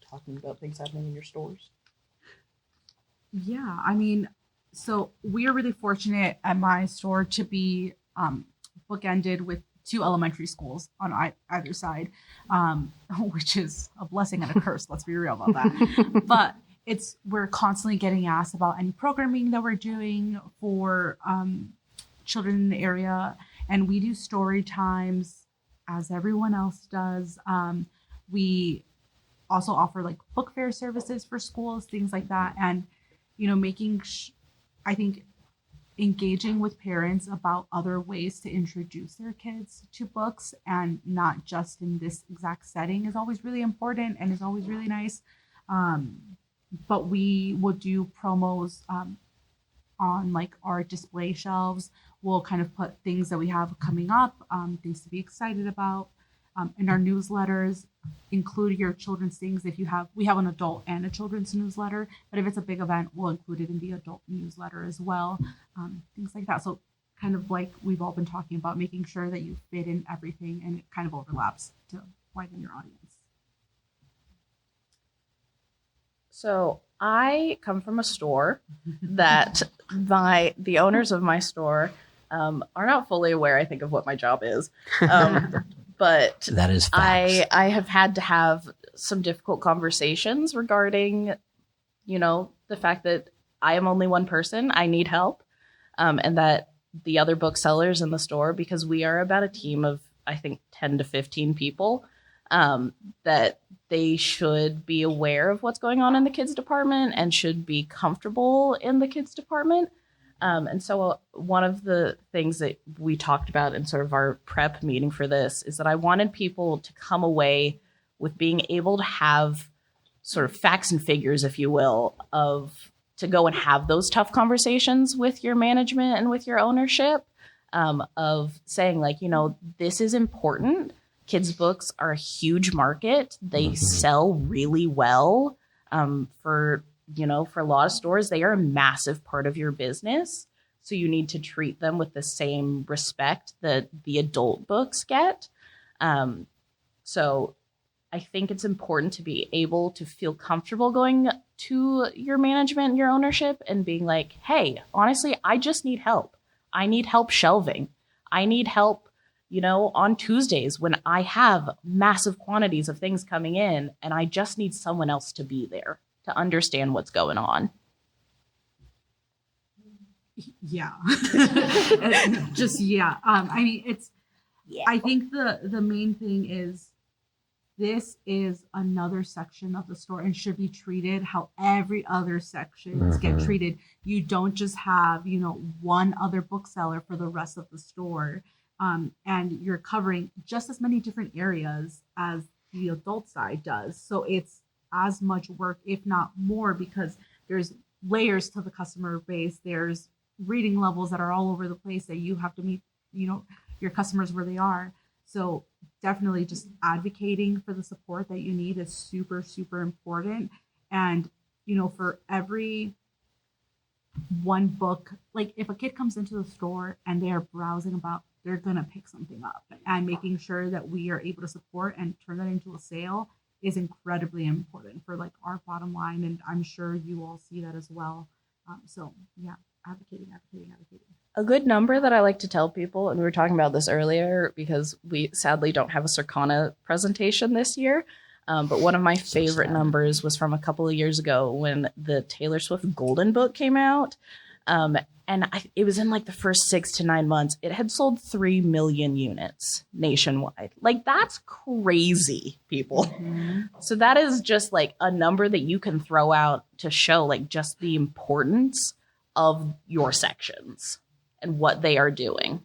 talking about things happening in your stores. Yeah, I mean, so we are really fortunate at my store to be bookended with 2 elementary schools on either side, which is a blessing and a curse. Let's be real about that. But we're constantly getting asked about any programming that we're doing for children in the area, and we do story times as everyone else does. We also offer like book fair services for schools, things like that, and making I think engaging with parents about other ways to introduce their kids to books and not just in this exact setting is always really important and is always really nice. But we will do promos on like our display shelves. We'll kind of put things that we have coming up, things to be excited about. In our newsletters, include your children's things. We have an adult and a children's newsletter, but if it's a big event, we'll include it in the adult newsletter as well. Things like that. So kind of like we've all been talking about, making sure that you fit in everything and it kind of overlaps to widen your audience. So I come from a store that the owners of my store are not fully aware, I think, of what my job is. But that is facts. I have had to have some difficult conversations regarding, the fact that I am only one person. I need help. And that the other booksellers in the store, because we are about a team of, I think, 10 to 15 people, that they should be aware of what's going on in the kids department and should be comfortable in the kids department. And so one of the things that we talked about in sort of our prep meeting for this is that I wanted people to come away with being able to have sort of facts and figures, if you will, to go and have those tough conversations with your management and with your ownership, of saying like, this is important. Kids books are a huge market. They sell really well, for a lot of stores. They are a massive part of your business. So you need to treat them with the same respect that the adult books get. So I think it's important to be able to feel comfortable going to your management and your ownership and being like, hey, honestly, I just need help. I need help shelving. I need help, on Tuesdays when I have massive quantities of things coming in and I just need someone else to be there to understand what's going on. Yeah. I think the main thing is this is another section of the store and should be treated how every other sections get treated. You don't just have, one other bookseller for the rest of the store. And you're covering just as many different areas as the adult side does. So it's as much work, if not more, because there's layers to the customer base. There's reading levels that are all over the place that you have to meet, your customers where they are. So definitely just advocating for the support that you need is super, super important. And, for every one book, like if a kid comes into the store and they are browsing about, they're going to pick something up, and making sure that we are able to support and turn that into a sale is incredibly important for like our bottom line. And I'm sure you all see that as well. So yeah, advocating. A good number that I like to tell people, and we were talking about this earlier because we sadly don't have a Circana presentation this year, but one of my favorite numbers was from a couple of years ago when the Taylor Swift Golden Book came out. It was in like the first 6 to 9 months. It had sold 3 million units nationwide. Like that's crazy, people. So that is just like a number that you can throw out to show like just the importance of your sections and what they are doing.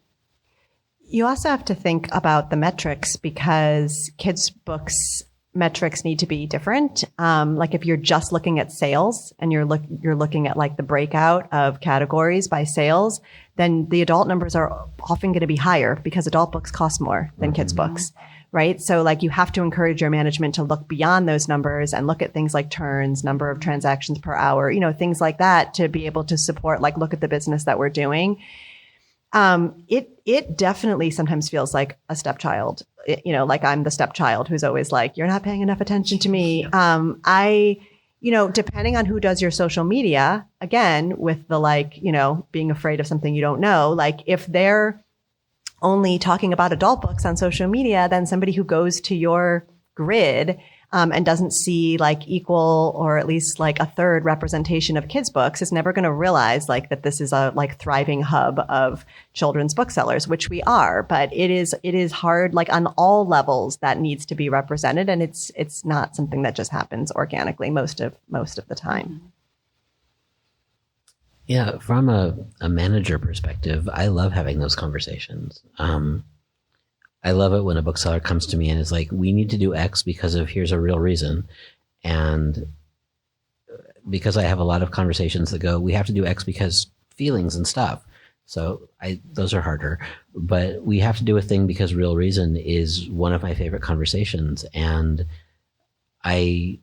You also have to think about the metrics because kids' books metrics need to be different. Like if you're just looking at sales and you're looking at like the breakout of categories by sales, then the adult numbers are often going to be higher because adult books cost more than kids' books, right? So like you have to encourage your management to look beyond those numbers and look at things like turns, number of transactions per hour, things like that to be able to support, like look at the business that we're doing. It definitely sometimes feels like a stepchild, like I'm the stepchild who's always like, you're not paying enough attention to me. Depending on who does your social media, again, with the being afraid of something you don't know, like if they're only talking about adult books on social media, then somebody who goes to your grid and doesn't see like equal or at least like a third representation of kids books is never going to realize like that this is a like thriving hub of children's booksellers, which we are. But it is hard, like on all levels that needs to be represented. And it's not something that just happens organically most of the time. Yeah, from a manager perspective, I love having those conversations. I love it when a bookseller comes to me and is like, we need to do X because of here's a real reason. And because I have a lot of conversations that go, we have to do X because feelings and stuff. So those are harder, but we have to do a thing because real reason is one of my favorite conversations. And I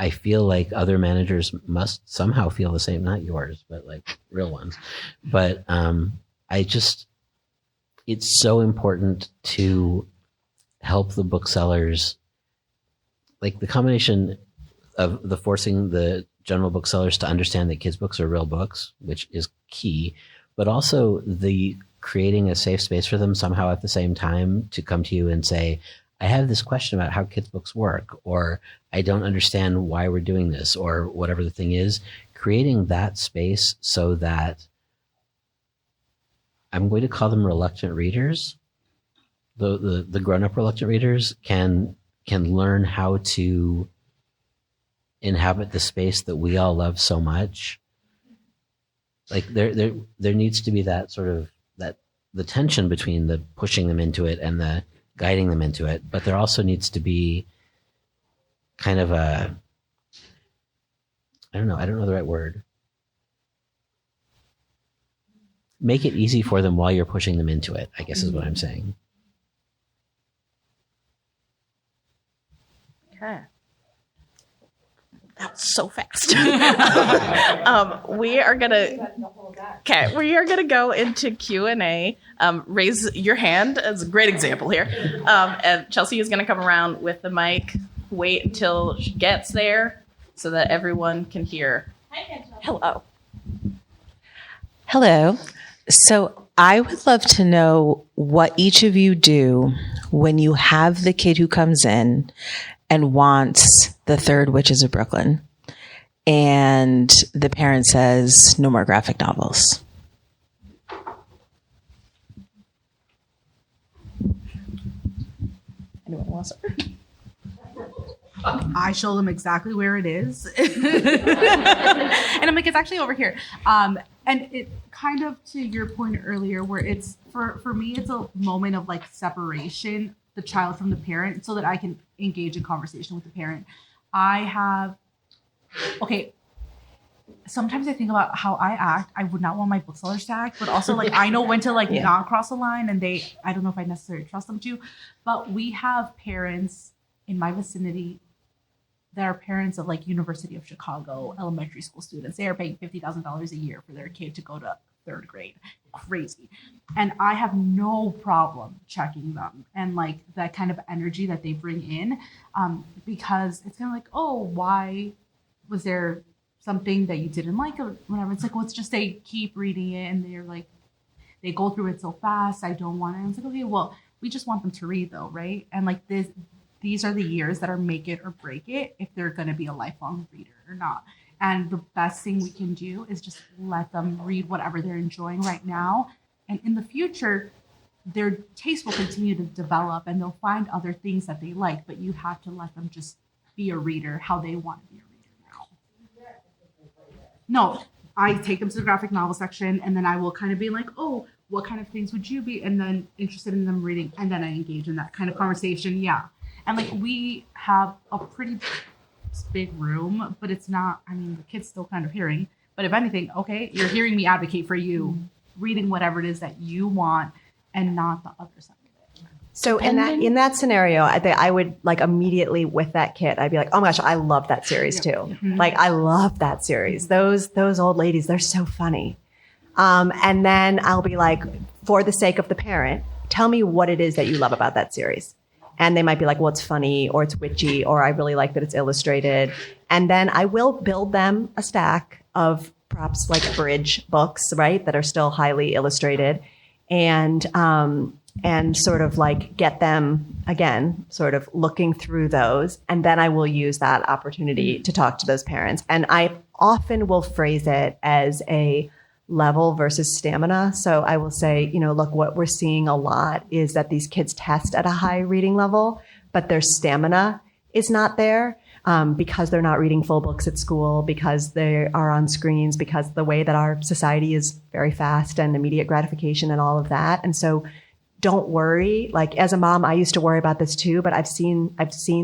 feel like other managers must somehow feel the same, not yours, but like real ones. But it's so important to help the booksellers, like the combination of the forcing the general booksellers to understand that kids' books are real books, which is key, but also the creating a safe space for them somehow at the same time to come to you and say, I have this question about how kids' books work, or I don't understand why we're doing this, or whatever the thing is, creating that space so that I'm going to call them reluctant readers. The grown-up reluctant readers can learn how to inhabit the space that we all love so much. Like there needs to be that sort of the tension between the pushing them into it and the guiding them into it, but there also needs to be kind of I don't know the right word. Make it easy for them while you're pushing them into it, I guess is what I'm saying. Okay. That was so fast. We are gonna go into Q&A. Raise your hand as a great example here. And Chelsea is gonna come around with the mic. Wait until she gets there so that everyone can hear. Hello. Hello. So I would love to know what each of you do when you have the kid who comes in and wants the third Witches of Brooklyn, and the parent says, no more graphic novels. Anyone wants it? I show them exactly where it is. And I'm like, it's actually over here. And it kind of to your point earlier, where it's for me, it's a moment of like separation, the child from the parent, so that I can engage in conversation with the parent. Sometimes I think about how I act. I would not want my booksellers to act, but also like I know when to like not cross the line, and I don't know if I necessarily trust them to, but we have parents in my vicinity that are parents of like University of Chicago elementary school students. They are paying $50,000 a year for their kid to go to third grade. Crazy. And I have no problem checking them and like that kind of energy that they bring in, because it's kind of like, oh, why was there something that you didn't like or whatever? It's like, well, it's just they keep reading it and they're like, they go through it so fast. I don't want it. And it's like, okay, well, we just want them to read though, right? And like these are the years that are make it or break it if they're going to be a lifelong reader or not. And the best thing we can do is just let them read whatever they're enjoying right now. And in the future, their taste will continue to develop and they'll find other things that they like, but you have to let them just be a reader how they want to be a reader now. No, I take them to the graphic novel section and then I will kind of be like, oh, what kind of things would you be? And then interested in them reading. And then I engage in that kind of conversation. Yeah. And like we have a pretty big room, but it's not, I mean, the kid's still kind of hearing, but if anything, okay, you're hearing me advocate for you, reading whatever it is that you want and not the other side of it. So in that scenario, I would like immediately with that kid, I'd be like, oh my gosh, I love that series too. Mm-hmm. Like I love that series. Those old ladies, they're so funny. And then I'll be like, for the sake of the parent, tell me what it is that you love about that series. And they might be like, well, it's funny or it's witchy, or I really like that it's illustrated. And then I will build them a stack of perhaps like bridge books, right, that are still highly illustrated. And and sort of like get them, again, sort of looking through those. And then I will use that opportunity to talk to those parents. And I often will phrase it as a level versus stamina. So I will say, look, what we're seeing a lot is that these kids test at a high reading level, but their stamina is not there. Because they're not reading full books at school, because they are on screens, because the way that our society is very fast and immediate gratification and all of that. And so don't worry. Like as a mom, I used to worry about this too, but I've seen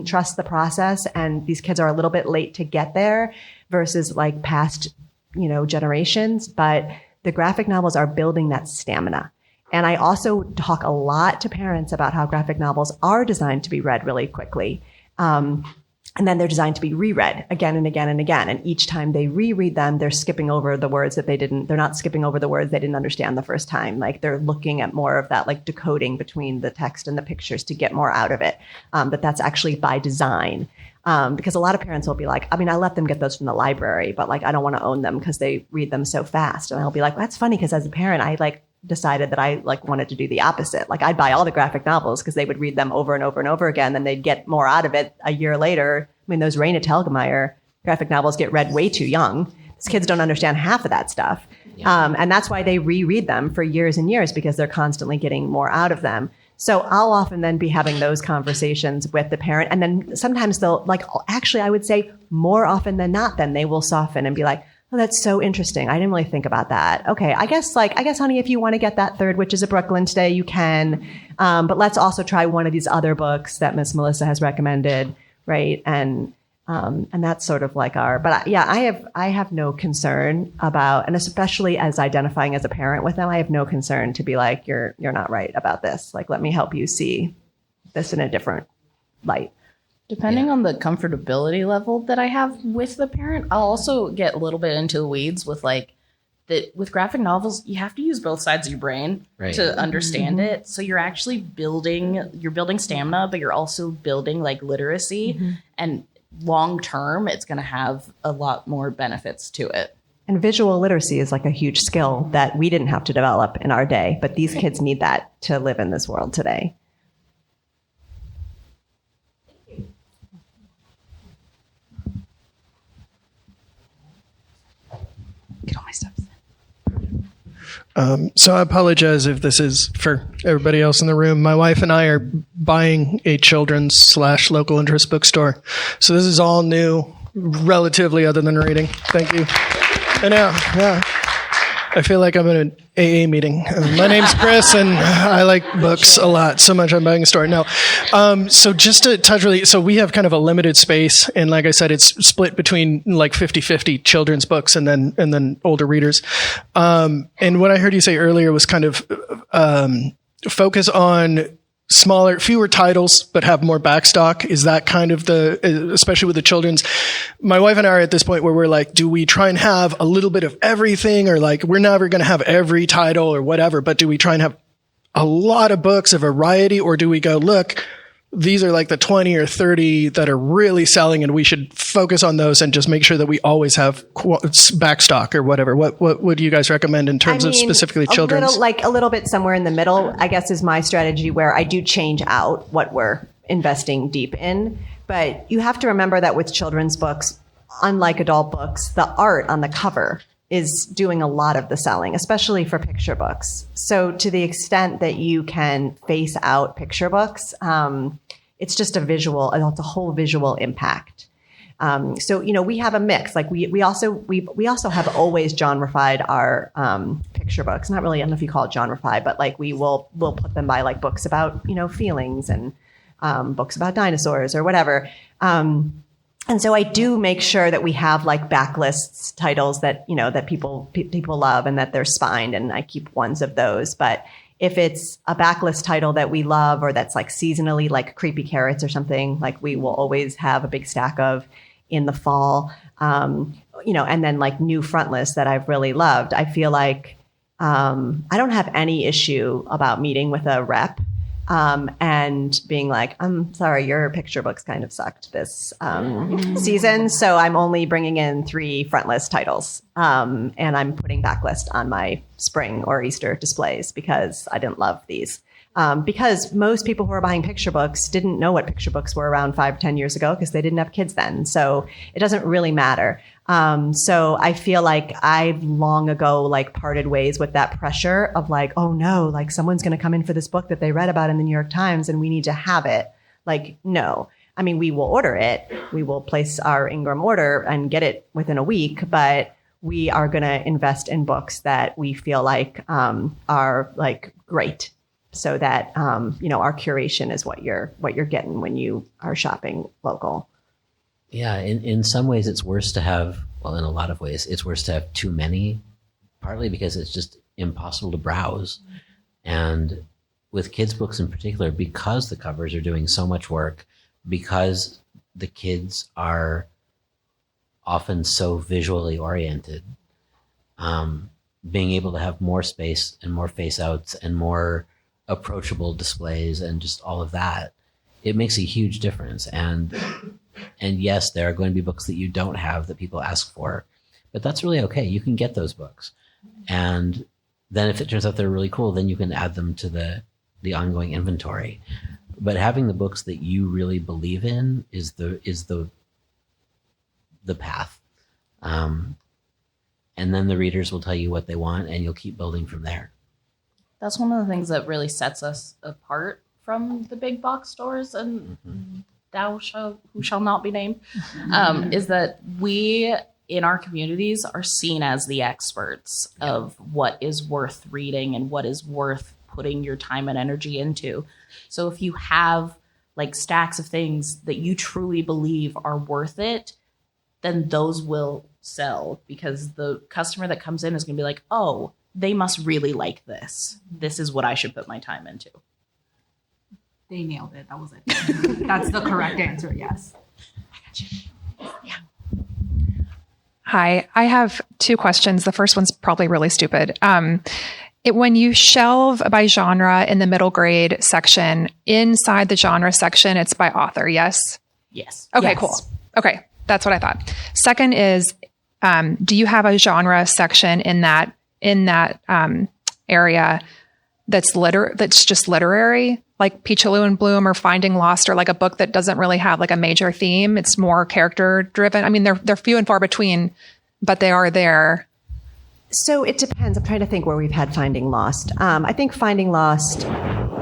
trust the process, and these kids are a little bit late to get there versus like past, generations. But the graphic novels are building that stamina. And I also talk a lot to parents about how graphic novels are designed to be read really quickly. And then they're designed to be reread again and again and again. And each time they reread them, they're skipping over the words that they're not skipping over the words they didn't understand the first time. Like they're looking at more of that like decoding between the text and the pictures to get more out of it. But that's actually by design. Because a lot of parents will be like, I let them get those from the library, but like, I don't want to own them because they read them so fast. And I'll be like, that's funny because as a parent, I decided that I wanted to do the opposite. Like I'd buy all the graphic novels because they would read them over and over and over again. Then they'd get more out of it a year later. Those Raina Telgemeier graphic novels get read way too young. These kids don't understand half of that stuff. Yeah. And that's why they reread them for years and years, because they're constantly getting more out of them. So I'll often then be having those conversations with the parent. And then sometimes they'll actually, I would say more often than not, then they will soften and be like, oh, that's so interesting. I didn't really think about that. Okay. I guess, honey, if you want to get that third Witches of Brooklyn today, you can. But let's also try one of these other books that Miss Melissa has recommended. Right. And that's sort of like I have no concern about, and especially as identifying as a parent with them, I have no concern to be like, you're not right about this. Like, let me help you see this in a different light. Depending on the comfortability level that I have with the parent, I'll also get a little bit into the weeds with with graphic novels, you have to use both sides of your brain to understand it. So you're actually building stamina, but you're also building like literacy, and long term, it's going to have a lot more benefits to it. And visual literacy is like a huge skill that we didn't have to develop in our day, but these kids need that to live in this world today. Get all my steps. So I apologize if this is for everybody else in the room. My wife and I are buying a children's / local interest bookstore. So this is all new, relatively, other than reading. Thank you. I know, yeah. I feel like I'm in an AA meeting. My name's Chris, and I like books a lot, so much I'm buying a store. No. So just to touch really, so we have kind of a limited space, and like I said, it's split between like 50-50 children's books and then older readers. And what I heard you say earlier was kind of focus on fewer titles, but have more backstock. Is that kind of especially with the children's? My wife and I are at this point where we're like, do we try and have a little bit of everything, or like, we're never going to have every title or whatever, but do we try and have a lot of books, a variety, or do we go, look, these are like the 20 or 30 that are really selling, and we should focus on those and just make sure that we always have backstock or whatever. What would you guys recommend in terms of specifically children's? A little bit somewhere in the middle, I guess, is my strategy, where I do change out what we're investing deep in. But you have to remember that with children's books, unlike adult books, the art on the cover is doing a lot of the selling, especially for picture books. So to the extent that you can face out picture books, it's just it's a whole visual impact. So, we have a mix. Like we also have always genreified our picture books. Not really, I don't know if you call it genreified, but like we'll put them by like books about, feelings, and books about dinosaurs or whatever. And so I do make sure that we have like backlists, titles that, that people love and that they're spined, and I keep ones of those. But if it's a backlist title that we love, or that's like seasonally, like Creepy Carrots or something, like we will always have a big stack of in the fall, and then like new front lists that I've really loved. I feel like I don't have any issue about meeting with a rep and being like, I'm sorry, your picture books kind of sucked this season, so I'm only bringing in 3 front list titles, and I'm putting backlist on my spring or Easter displays because I didn't love these. Because most people who are buying picture books didn't know what picture books were around 5-10 years ago because they didn't have kids then. So it doesn't really matter. So I feel like I've long ago like parted ways with that pressure of like, oh no, like someone's going to come in for this book that they read about in the New York Times and we need to have it. Like, no. I mean, we will order it. We will place our Ingram order and get it within a week, but we are going to invest in books that we feel like are like great. So that, our curation is what you're getting when you are shopping local. Yeah, in some ways it's worse to have, well, in a lot of ways, it's worse to have too many, partly because it's just impossible to browse. And with kids' books in particular, because the covers are doing so much work, because the kids are often so visually oriented, being able to have more space and more face outs and more approachable displays and just all of that, it makes a huge difference. And yes, there are going to be books that you don't have that people ask for, but that's really okay. You can get those books. And then if it turns out they're really cool, then you can add them to the ongoing inventory. But having the books that you really believe in is the path. And then the readers will tell you what they want and you'll keep building from there. That's one of the things that really sets us apart from the big box stores and who shall not be named, is that we in our communities are seen as the experts of what is worth reading and what is worth putting your time and energy into. So if you have like stacks of things that you truly believe are worth it, then those will sell because the customer that comes in is going to be like, oh, they must really like this. This is what I should put my time into. They nailed it. That was it. That's the correct answer. Yes. I got you. Yeah. Hi, I have two questions. The first one's probably really stupid. When you shelve by genre in the middle grade section, inside the genre section, it's by author, yes? Yes. Okay, Yes. cool. Okay, that's what I thought. Second is, do you have a genre section in that area that's just literary, like Peachaloo and Bloom or Finding Lost, or like a book that doesn't really have like a major theme? It's more character driven. I mean, they're few and far between, but they are there. So it depends. I'm trying to think where we've had Finding Lost. I think Finding Lost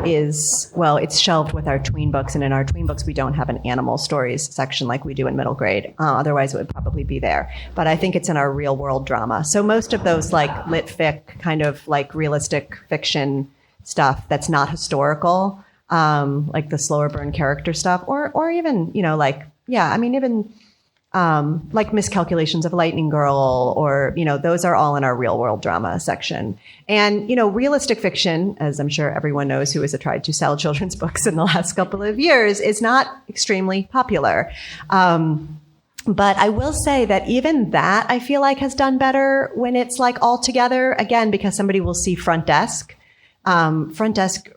it's shelved with our tween books. And in our tween books, we don't have an animal stories section like we do in middle grade. Otherwise, it would probably be there. But I think it's in our real world drama. So most of those like lit fic, kind of like realistic fiction stuff that's not historical, like the slower burn character stuff, or even, even like Miscalculations of a Lightning Girl, or, those are all in our real world drama section. And, realistic fiction, as I'm sure everyone knows who has tried to sell children's books in the last couple of years, is not extremely popular. But I will say that even that I feel like has done better when it's like all together, again, because somebody will see Front Desk. Front Desk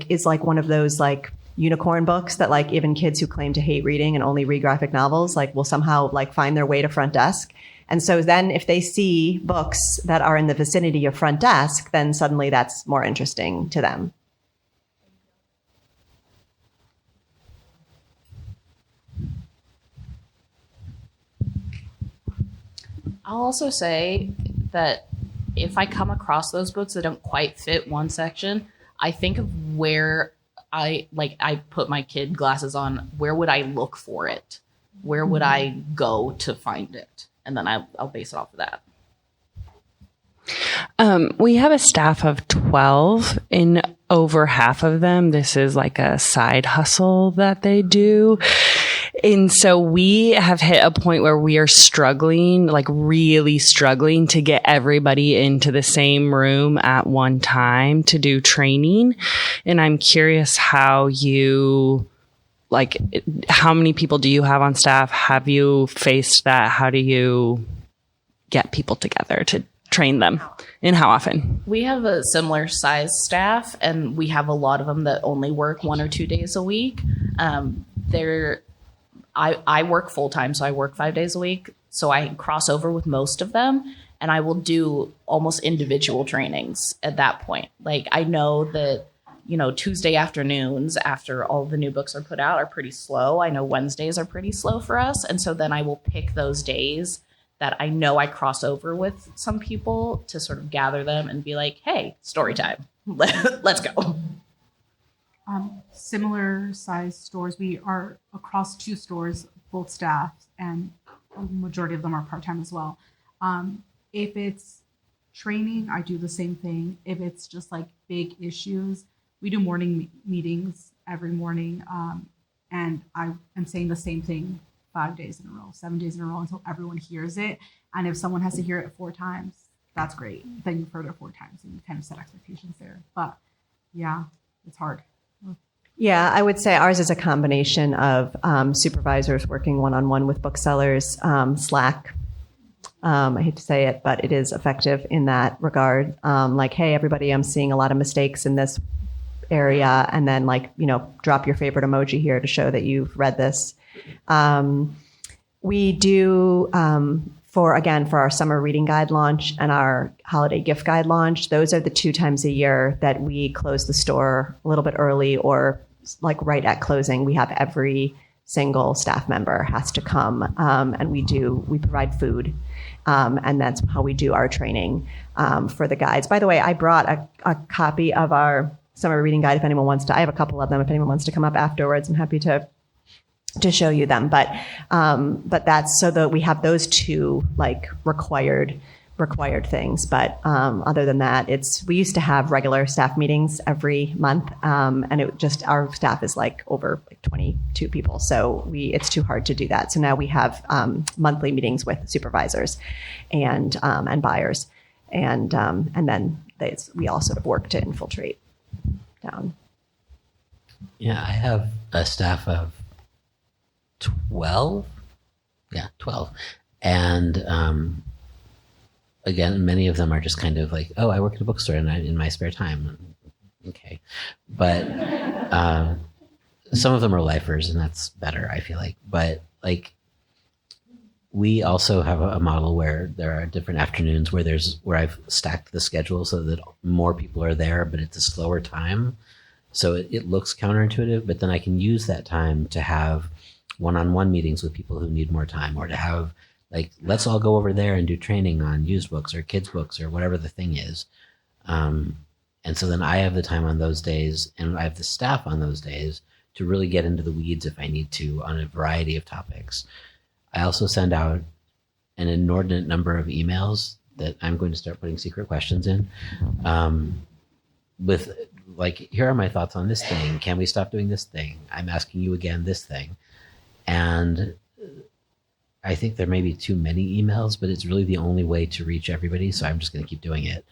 is like one of those like unicorn books that like even kids who claim to hate reading and only read graphic novels like will somehow like find their way to Front Desk. And so then if they see books that are in the vicinity of Front Desk, then suddenly that's more interesting to them. I'll also say that if I come across those books that don't quite fit one section, I think of where I put my kid glasses on, where would I look for it? Where would I go to find it? And then I'll base it off of that. We have a staff of 12. In over half of them, this is like a side hustle that they do. And so we have hit a point where we are struggling, like really struggling to get everybody into the same room at one time to do training. And I'm curious how many people do you have on staff? Have you faced that? How do you get people together to train them, and how often? We have a similar size staff, and we have a lot of them that only work 1 or 2 days a week. I work full time, so I work 5 days a week. So I cross over with most of them, and I will do almost individual trainings at that point. Like I know that Tuesday afternoons after all the new books are put out are pretty slow. I know Wednesdays are pretty slow for us. And so then I will pick those days that I know I cross over with some people to sort of gather them and be like, hey, story time. Let's go. Similar size stores. We are across 2 stores, both staff, and a majority of them are part-time as well. If it's training, I do the same thing. If it's just like big issues, we do morning meetings every morning. And I am saying the same thing 5 days in a row, 7 days in a row until everyone hears it. And if someone has to hear it 4 times, that's great. Then you've heard it 4 times and you kind of set expectations there. But yeah, it's hard. Yeah, I would say ours is a combination of supervisors working one-on-one with booksellers, Slack. I hate to say it, but it is effective in that regard. Like, hey, everybody, I'm seeing a lot of mistakes in this area. And then drop your favorite emoji here to show that you've read this. We do, for our summer reading guide launch and our holiday gift guide launch, those are the 2 times a year that we close the store a little bit early or like right at closing. We have every single staff member has to come, and we provide food. And that's how we do our training for the guides. By the way, I brought a copy of our summer reading guide if anyone wants to. I have a couple of them. If anyone wants to come up afterwards, I'm happy to show you them. But that's so that we have those 2 like required things. But other than that, we used to have regular staff meetings every month, and our staff is like over 22 people, so it's too hard to do that. So now we have monthly meetings with supervisors and buyers, and then we all sort of work to infiltrate down. Yeah, I have a staff of 12. Yeah, 12, and again, many of them are just kind of like, oh, I work at a bookstore and in my spare time. Okay. But some of them are lifers, and that's better, I feel like. But we also have a model where there are different afternoons where I've stacked the schedule so that more people are there, but it's a slower time. So it looks counterintuitive, but then I can use that time to have one-on-one meetings with people who need more time, or to have let's all go over there and do training on used books or kids books or whatever the thing is. And so then I have the time on those days, and I have the staff on those days to really get into the weeds if I need to on a variety of topics. I also send out an inordinate number of emails that I'm going to start putting secret questions in with here are my thoughts on this thing. Can we stop doing this thing? I'm asking you again this thing. And I think there may be too many emails, but it's really the only way to reach everybody. So I'm just going to keep doing it.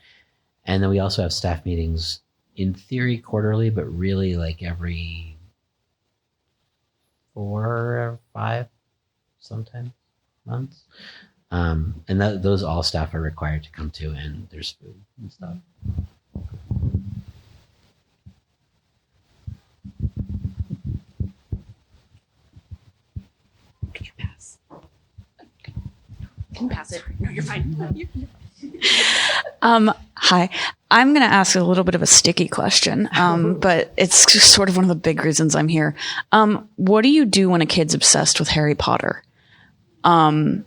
And then we also have staff meetings, in theory, quarterly, but really every 4 or 5, sometimes months. And those all staff are required to come to, and there's food and stuff. Pass it. No, you're fine. Hi. I'm going to ask a little bit of a sticky question, but it's sort of one of the big reasons I'm here. What do you do when a kid's obsessed with Harry Potter? I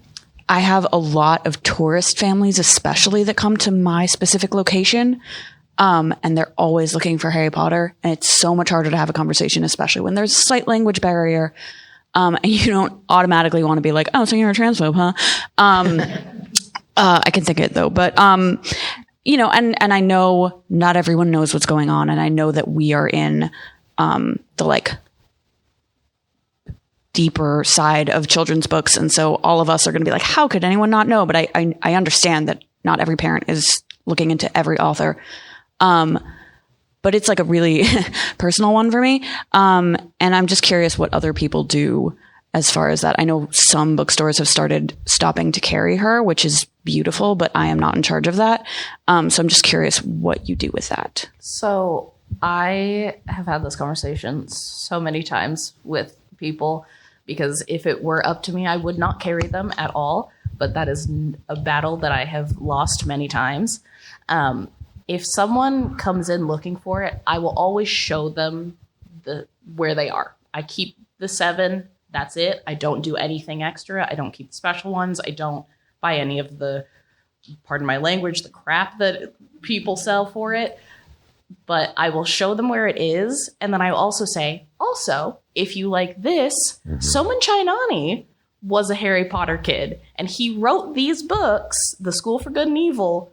have a lot of tourist families, especially, that come to my specific location, and they're always looking for Harry Potter. And it's so much harder to have a conversation, especially when there's a slight language barrier. And you don't automatically want to be like, oh, so you're a transphobe, huh? I can think it though, but, and I know not everyone knows what's going on. And I know that we are in, the deeper side of children's books. And so all of us are going to be like, how could anyone not know? But I understand that not every parent is looking into every author. But it's a really personal one for me. And I'm just curious what other people do as far as that. I know some bookstores have started stopping to carry her, which is beautiful, but I am not in charge of that. So I'm just curious what you do with that. So I have had this conversation so many times with people, because if it were up to me, I would not carry them at all. But that is a battle that I have lost many times. If someone comes in looking for it, I will always show them where they are. I keep the 7. That's it. I don't do anything extra. I don't keep the special ones. I don't buy any of the, pardon my language, the crap that people sell for it. But I will show them where it is. And then I will also say, if you like this, Soman Chainani was a Harry Potter kid. And he wrote these books, The School for Good and Evil,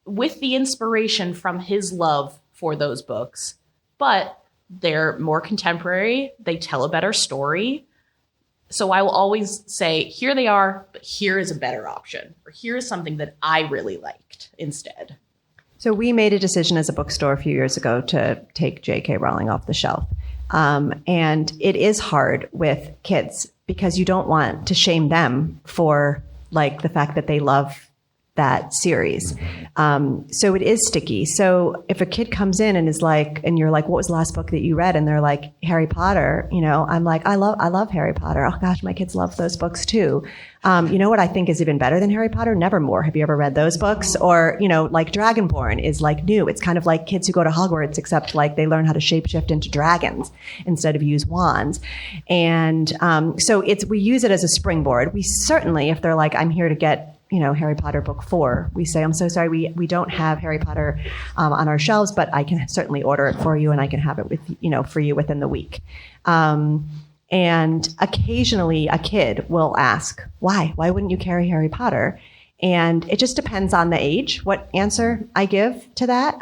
with the inspiration from his love for those books. But they're more contemporary. They tell a better story. So I will always say, here they are, but here is a better option. Or here is something that I really liked instead. So we made a decision as a bookstore a few years ago to take J.K. Rowling off the shelf. And it is hard with kids because you don't want to shame them for like the fact that they love that series. So it is sticky. So if a kid comes in and is like, and you're like, what was the last book that you read? And they're like, Harry Potter, I'm like, I love Harry Potter. Oh gosh, my kids love those books too. You know what I think is even better than Harry Potter? Nevermore. Have you ever read those books? Or, like Dragonborn is like new. It's kind of like kids who go to Hogwarts, except like they learn how to shapeshift into dragons instead of use wands. And so we use it as a springboard. We certainly, if they're like, I'm here to get Harry Potter book 4, we say, I'm so sorry, we don't have Harry Potter on our shelves, but I can certainly order it for you and I can have it with, for you within the week. And occasionally a kid will ask, why wouldn't you carry Harry Potter? And it just depends on the age, what answer I give to that.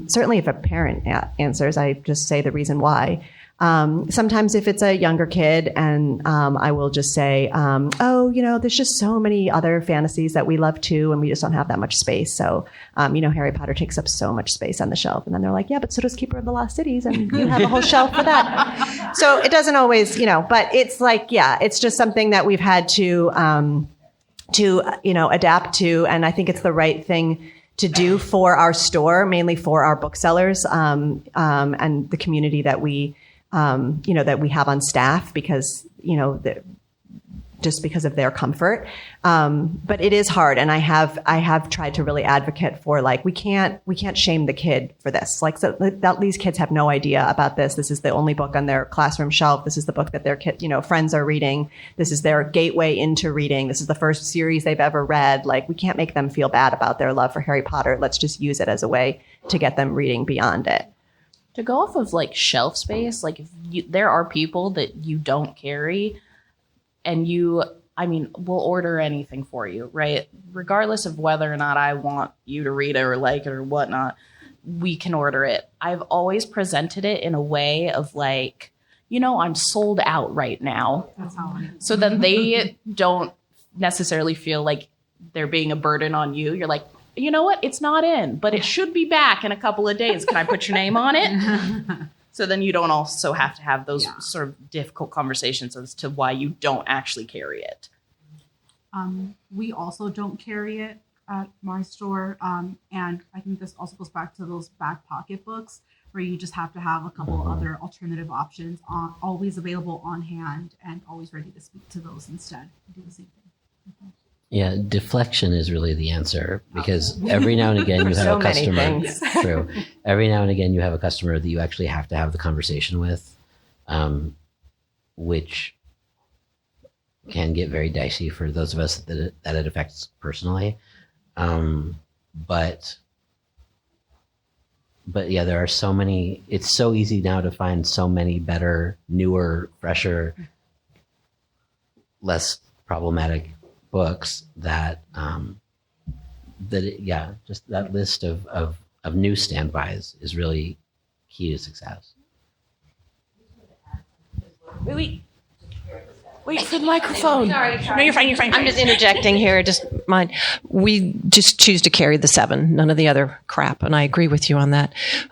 Certainly if a parent answers, I just say the reason why. Sometimes if it's a younger kid and I will just say, there's just so many other fantasies that we love too, and we just don't have that much space. So, Harry Potter takes up so much space on the shelf. And then they're like, yeah, but so does Keeper of the Lost Cities, and you have a whole shelf for that. So it doesn't always, but it's like, it's just something that we've had to adapt to. And I think it's the right thing to do for our store, mainly for our booksellers and the community that we that we have on staff because, just because of their comfort. But it is hard. And I have tried to really advocate for like, we can't shame the kid for this. Like, so that these kids have no idea about this. This is the only book on their classroom shelf. This is the book that their kid, friends are reading. This is their gateway into reading. This is the first series they've ever read. Like, we can't make them feel bad about their love for Harry Potter. Let's just use it as a way to get them reading beyond it. To go off of like shelf space, like there are people that you don't carry and we'll order anything for you, right? Regardless of whether or not I want you to read it or like it or whatnot, we can order it. I've always presented it in a way of like, I'm sold out right now. So then they don't necessarily feel like they're being a burden on you. You're like, you know what? It's not in, but it should be back in a couple of days. Can I put your name on it? So then you don't also have to have those sort of difficult conversations as to why you don't actually carry it. We also don't carry it at my store. And I think this also goes back to those back pocket books where you just have to have a couple other alternative options always available on hand and always ready to speak to those instead. Do the same thing. Mm-hmm. Yeah, deflection is really the answer because every now and again you have a customer. True. Every now and again you have a customer that you actually have to have the conversation with, which can get very dicey for those of us that it affects personally. But yeah, there are so many. It's so easy now to find so many better, newer, fresher, less problematic books that just that list of new standbys is really key to success. Wait for the microphone. Sorry. No, you're fine. I'm just interjecting here. We just choose to carry the 7, none of the other crap. And I agree with you on that.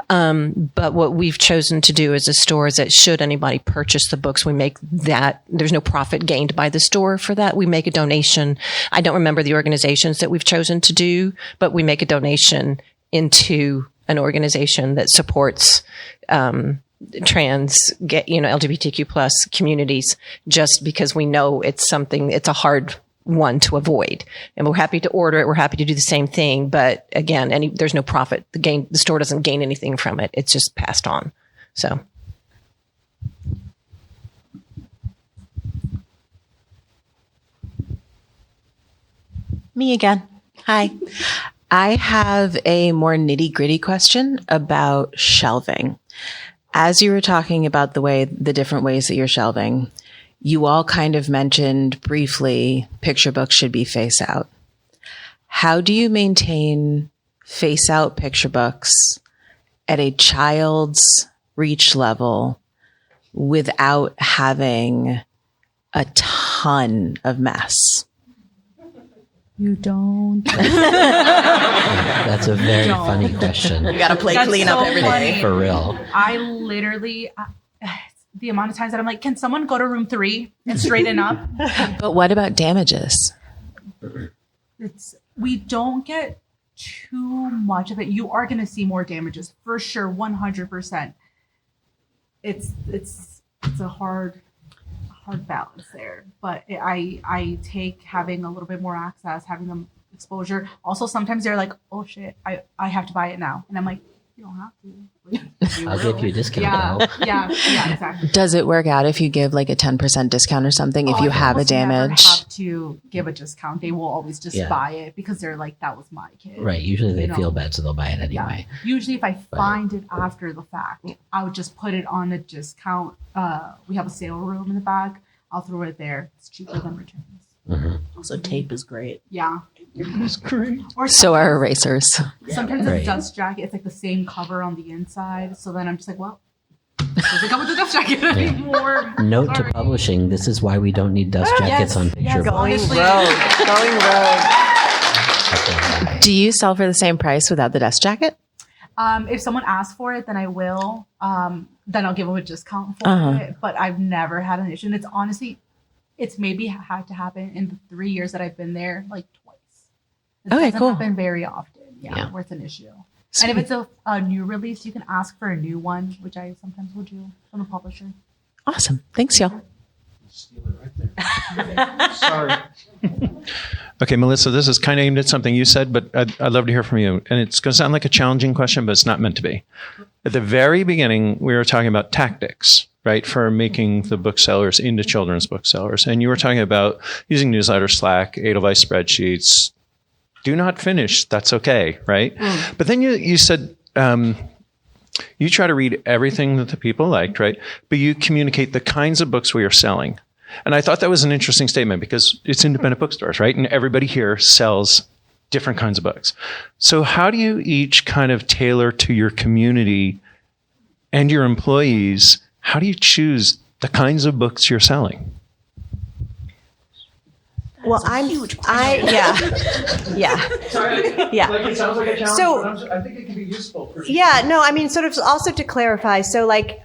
But what we've chosen to do as a store is that should anybody purchase the books, we make that, there's no profit gained by the store for that. We make a donation. I don't remember the organizations that we've chosen to do, but we make a donation into an organization that supports, LGBTQ plus communities, just because we know it's a hard one to avoid. And we're happy to order it. We're happy to do the same thing. But again, there's no profit. The store doesn't gain anything from it. It's just passed on. So. Me again. Hi. I have a more nitty gritty question about shelving. As you were talking about the different ways that you're shelving, you all kind of mentioned briefly picture books should be face out. How do you maintain face out picture books at a child's reach level without having a ton of mess? You don't. That's a very funny question. You got to play cleanup every day. For real. I literally, the amount of times that I'm like, can someone go to room 3 and straighten up? But what about damages? We don't get too much of it. You are going to see more damages for sure, 100%. It's a hard balance there, but I take having a little bit more access, having them exposure. Also, sometimes they're like, oh shit, I have to buy it now, and I'm like, you don't have to. I'll give you a discount. Yeah, exactly. Does it work out if you give like a 10% discount or something if you have a damage? Never have to give a discount. They will always just buy it because they're like, that was my kid. Right. Usually they feel bad, so they'll buy it anyway. Yeah. Usually if I find it after the fact, I would just put it on a discount. We have a sale room in the back. I'll throw it there. It's cheaper than returns. Mm-hmm. Also, tape is great. Yeah. It's great. Or So are erasers. sometimes a dust jacket, it's like the same cover on the inside. So then I'm just like, well, doesn't come with the dust jacket anymore. Note to publishing, this is why we don't need dust jackets on picture books. Going rogue. Do you sell for the same price without the dust jacket? If someone asks for it, then I will. Then I'll give them a discount for it. But I've never had an issue. And it's honestly, it's maybe had to happen in the 3 years that I've been there, like twice. It doesn't happen very often. Yeah, where it's an issue. Sweet. And if it's a new release, you can ask for a new one, which I sometimes will do from the publisher. Awesome. Thanks, y'all. Steal it right there. Sorry. Okay, Melissa, this is kind of aimed at something you said, but I'd love to hear from you. And it's going to sound like a challenging question, but it's not meant to be. At the very beginning, we were talking about tactics, right, for making the booksellers into children's booksellers. And you were talking about using newsletter, Slack, Edelweiss spreadsheets. Do not finish. That's okay, right? But then you said you try to read everything that the people liked, right? But you communicate the kinds of books we are selling. And I thought that was an interesting statement because it's independent bookstores, right? And everybody here sells different kinds of books. So how do you each kind of tailor to your community and your employees? How do you choose the kinds of books you're selling? Well, yeah. Sorry. Yeah. Like it sounds like a challenge, So- but I think it can be useful. Yeah, no, I mean, sort of also to clarify. So like,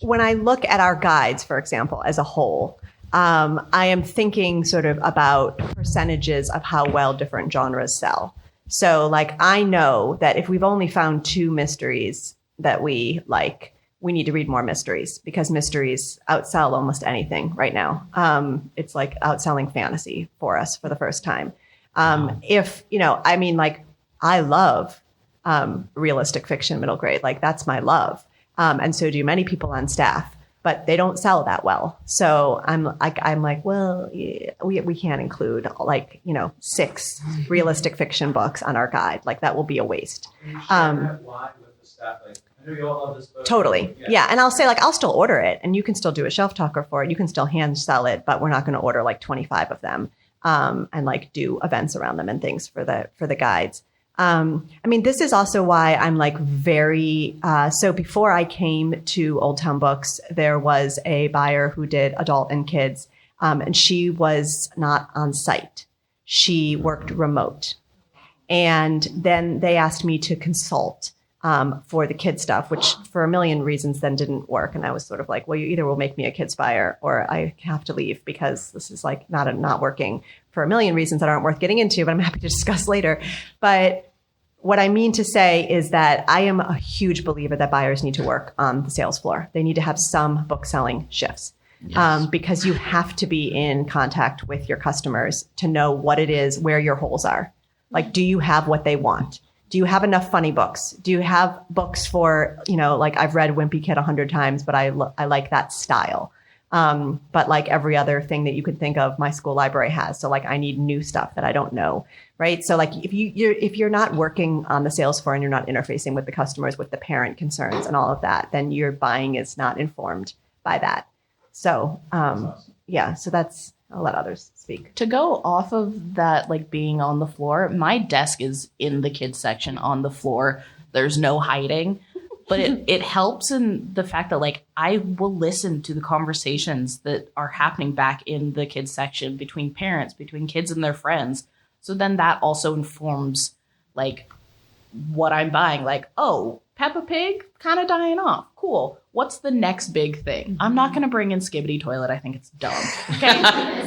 when I look at our guides, for example, as a whole, I am thinking sort of about percentages of how well different genres sell. So like, I know that if we've only found 2 mysteries that we like, we need to read more mysteries because mysteries outsell almost anything right now. It's like outselling fantasy for us for the first time. If, I mean, like, I love realistic fiction, middle grade. Like, that's my love. And so do many people on staff, but they don't sell that well. So I'm like, well, yeah, we can't include 6 realistic fiction books on our guide. Like, that will be a waste. Totally. Yeah. And I'll say, like, I'll still order it and you can still do a shelf talker for it. You can still hand sell it, but we're not going to order like 25 of them and like do events around them and things for the guides. I mean, this is also why I'm like very, so before I came to Old Town Books, there was a buyer who did adult and kids, and she was not on site. She worked remote. And then they asked me to consult for the kid stuff, which for a million reasons then didn't work. And I was sort of like, well, you either will make me a kids buyer or I have to leave because this is like not working for a million reasons that aren't worth getting into, but I'm happy to discuss later. But what I mean to say is that I am a huge believer that buyers need to work on the sales floor. They need to have some book selling shifts. because you have to be in contact with your customers to know what it is, where your holes are. Like, do you have what they want? Do you have enough funny books? Do you have books for, like I've read Wimpy Kid 100 times, but I like that style. But like every other thing that you could think of, my school library has. So like I need new stuff that I don't know, right? So like if you're not working on the sales floor and you're not interfacing with the customers, with the parent concerns and all of that, then your buying is not informed by that. So so that's, I'll let others speak. To go off of that, like being on the floor, my desk is in the kids section on the floor. There's no hiding. But it helps in the fact that like I will listen to the conversations that are happening back in the kids section between parents, between kids and their friends. So then that also informs like what I'm buying. Like, oh, Peppa Pig kind of dying off. Cool. What's the next big thing? I'm not going to bring in Skibbity Toilet. I think it's dumb. Okay.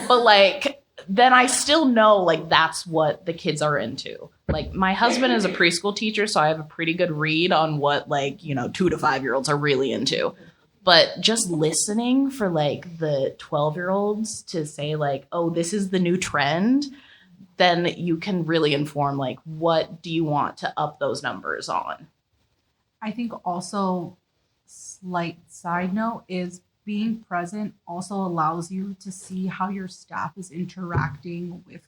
But like, then I still know like that's what the kids are into. Like my husband is a preschool teacher, so I have a pretty good read on what 2 to 5 year olds are really into. But just listening for like the 12-year-olds to say like, oh, this is the new trend, then you can really inform like, what do you want to up those numbers on? I think also, slight side note, is being present also allows you to see how your staff is interacting with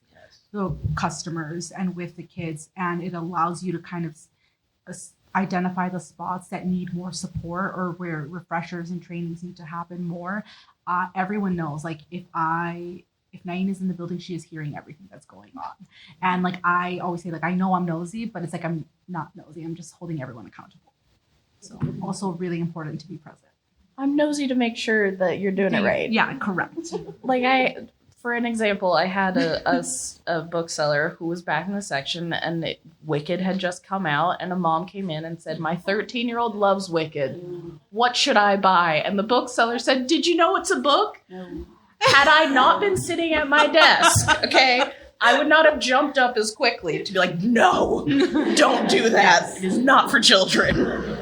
the customers and with the kids. And it allows you to kind of identify the spots that need more support or where refreshers and trainings need to happen more. Everyone knows, like, if Naeem is in the building, she is hearing everything that's going on. And like, I always say, like, I know I'm nosy, but it's like, I'm not nosy. I'm just holding everyone accountable. So also really important to be present. I'm nosy to make sure that you're doing it right. Yeah, correct. Like for an example, I had a bookseller who was back in the section and Wicked had just come out and a mom came in and said, my 13-year-old loves Wicked. What should I buy? And the bookseller said, did you know it's a book? No. Had I not been sitting at my desk, okay, I would not have jumped up as quickly to be like, no, don't do that. It is not for children.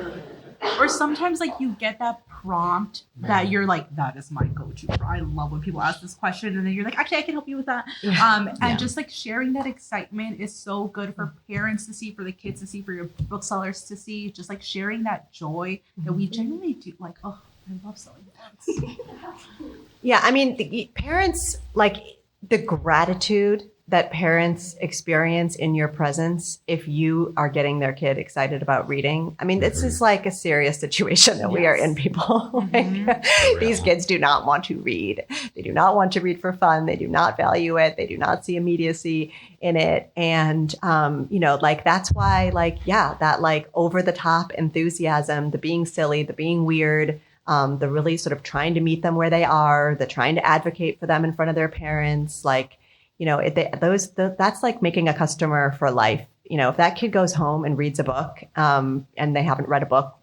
Or sometimes like you get that prompt that you're like, that is my go-to. I love when people ask this question and then you're like, actually I can help you with that. Just like sharing that excitement is so good for parents to see, for the kids to see, for your booksellers to see, just like sharing that joy that we genuinely do. Like, oh, I love selling books. Yeah, I mean, the parents, like the gratitude that parents experience in your presence if you are getting their kid excited about reading. I mean, this is like a serious situation that we are in, people. These kids do not want to read. They do not want to read for fun. They do not value it. They do not see immediacy in it. And, like, that's why, like, yeah, that like over the top enthusiasm, the being silly, the being weird, the really sort of trying to meet them where they are, the trying to advocate for them in front of their parents, like, that's like making a customer for life. If that kid goes home and reads a book and they haven't read a book,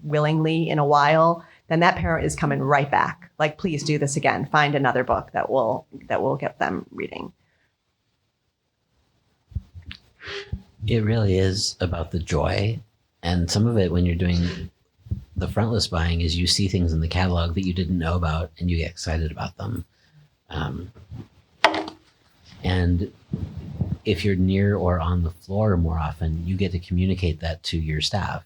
willingly in a while, then that parent is coming right back. Like, please do this again. Find another book that will get them reading. It really is about the joy. And some of it when you're doing the frontlist buying is you see things in the catalog that you didn't know about and you get excited about them. And if you're near or on the floor more often, you get to communicate that to your staff.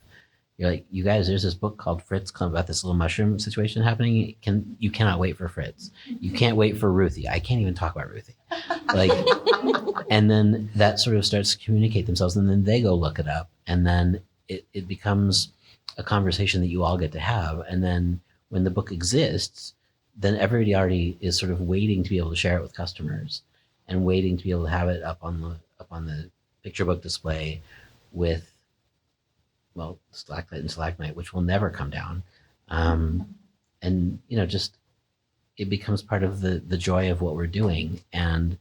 You're like, you guys, there's this book called Fritz about this little mushroom situation happening. You cannot wait for Fritz. You can't wait for Ruthie. I can't even talk about Ruthie. Like, and then that sort of starts to communicate themselves, and then they go look it up, and then it becomes a conversation that you all get to have. And then when the book exists, then everybody already is sort of waiting to be able to share it with customers, and waiting to be able to have it up on the picture book display with, well, stalactite and stalagmite, which will never come down. And just it becomes part of the joy of what we're doing, and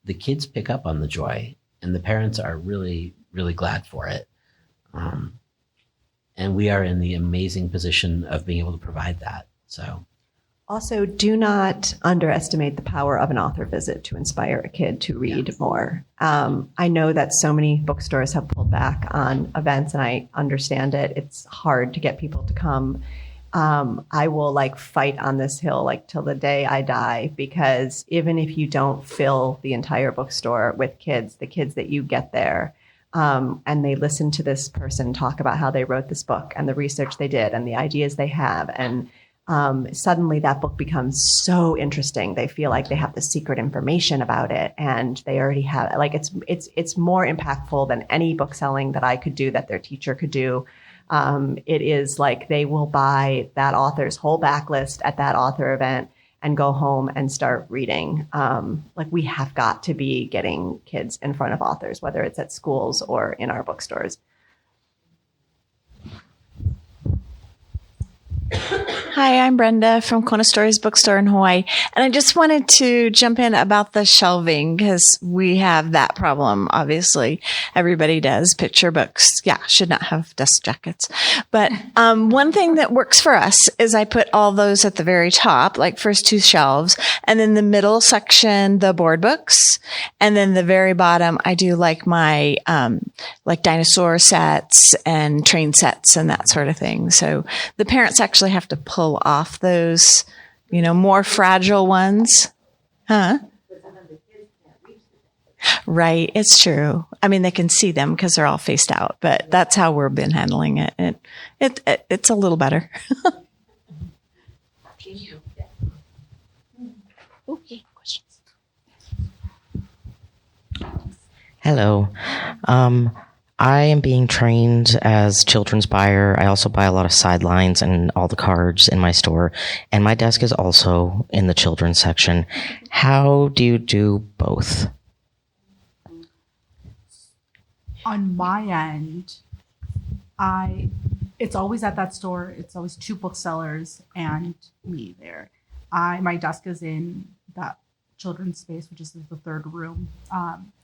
the kids pick up on the joy, and the parents are really, really glad for it. And we are in the amazing position of being able to provide that. So. Also, do not underestimate the power of an author visit to inspire a kid to read more. I know that so many bookstores have pulled back on events, and I understand it. It's hard to get people to come. I will like fight on this hill like till the day I die, because even if you don't fill the entire bookstore with kids, the kids that you get there, and they listen to this person talk about how they wrote this book and the research they did and the ideas they have, and suddenly that book becomes so interesting. They feel like they have the secret information about it, and they already have, like, it's more impactful than any book selling that I could do, that their teacher could do. It is like they will buy that author's whole backlist at that author event and go home and start reading. Like, we have got to be getting kids in front of authors, whether it's at schools or in our bookstores. Hi, I'm Brenda from Kona Stories Bookstore in Hawaii. And I just wanted to jump in about the shelving, because we have that problem, obviously. Everybody does. Picture books. Yeah, should not have dust jackets. But one thing that works for us is I put all those at the very top, like first two shelves, and then the middle section, the board books. And then the very bottom, I do like my like dinosaur sets and train sets and that sort of thing. So the parents actually have to pull off those, more fragile ones. Huh? Right. It's true. I mean, they can see them because they're all faced out, but that's how we've been handling it. It's a little better. Okay. Questions? Hello. I am being trained as children's buyer. I also buy a lot of sidelines and all the cards in my store, and my desk is also in the children's section. How do you do both? On my end, it's always at that store. It's always two booksellers and me there. My desk is in that children's space, which is the third room.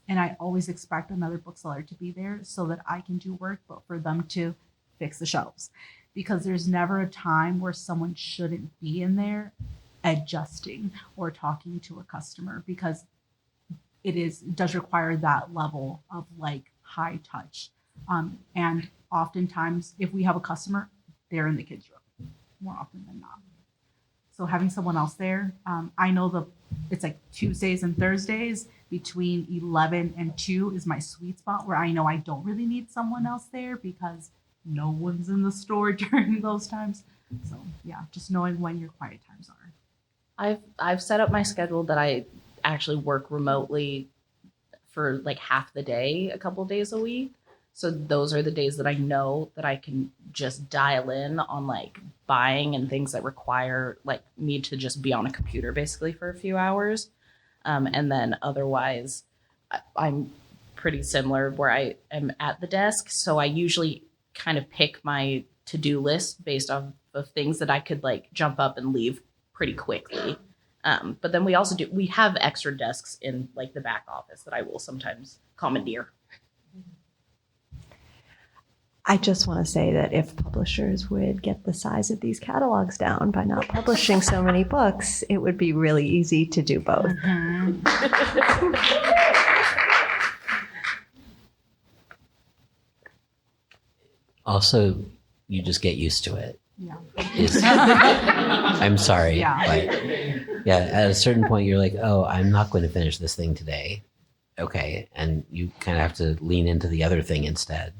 And I always expect another bookseller to be there so that I can do work, but for them to fix the shelves. Because there's never a time where someone shouldn't be in there adjusting or talking to a customer, because it does require that level of like high touch. And oftentimes if we have a customer, they're in the kids' room more often than not. So having someone else there, I know it's like Tuesdays and Thursdays between 11 and 2 is my sweet spot, where I know I don't really need someone else there because no one's in the store during those times. So yeah, just knowing when your quiet times are. I've set up my schedule that I actually work remotely for like half the day, a couple of days a week. So those are the days that I know that I can just dial in on like buying and things that require like me to just be on a computer basically for a few hours. And then otherwise I'm pretty similar where I am at the desk. So I usually kind of pick my to-do list based off of things that I could like jump up and leave pretty quickly. But then we have extra desks in like the back office that I will sometimes commandeer. I just want to say that if publishers would get the size of these catalogs down by not publishing so many books, it would be really easy to do both. Mm-hmm. Also, you just get used to it. Yeah. I'm sorry, yeah. but yeah, at a certain point, you're like, oh, I'm not going to finish this thing today. Okay. And you kind of have to lean into the other thing instead.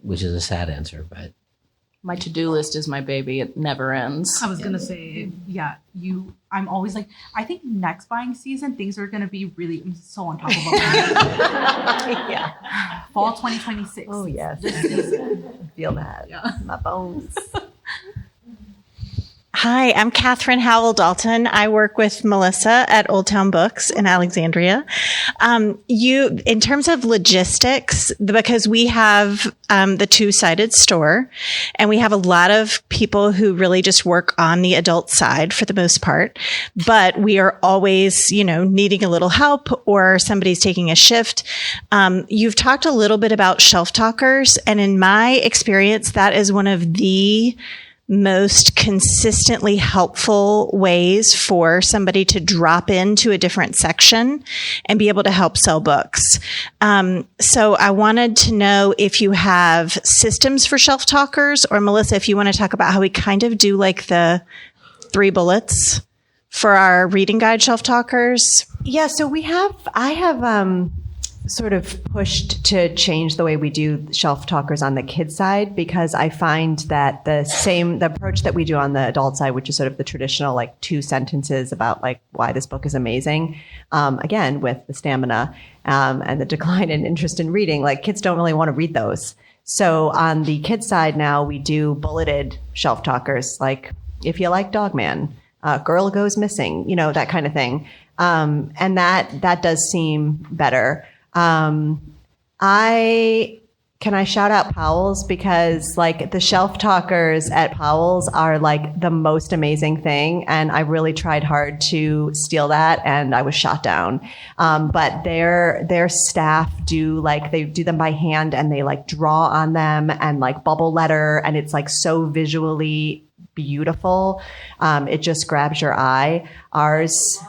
Which is a sad answer, but my to-do list is my baby. It never ends. I was going to say, yeah, I'm always like, I think next buying season, things are going to be really, I'm so on top of it. Yeah. Fall 2026. Oh, yes. This season. I feel that. Yeah. My bones. Hi, I'm Catherine Howell Dalton. I work with Melissa at Old Town Books in Alexandria. In terms of logistics, because we have the two-sided store, and we have a lot of people who really just work on the adult side for the most part, but we are always, needing a little help or somebody's taking a shift. You've talked a little bit about shelf talkers, and in my experience, that is one of the most consistently helpful ways for somebody to drop into a different section and be able to help sell books. So I wanted to know if you have systems for shelf talkers, or Melissa, if you want to talk about how we kind of do like the 3 bullets for our reading guide shelf talkers. Yeah, so I have sort of pushed to change the way we do shelf talkers on the kids side, because I find that the approach that we do on the adult side, which is sort of the traditional like 2 sentences about like why this book is amazing, again with the stamina and the decline in interest in reading, like kids don't really want to read those. So on the kids side now we do bulleted shelf talkers, like if you like Dogman, Girl Goes Missing, that kind of thing, and that does seem better. Can I shout out Powell's, because like the shelf talkers at Powell's are like the most amazing thing. And I really tried hard to steal that and I was shot down. But their staff they do them by hand and they like draw on them and like bubble letter. And it's like so visually beautiful. It just grabs your eye. Ours.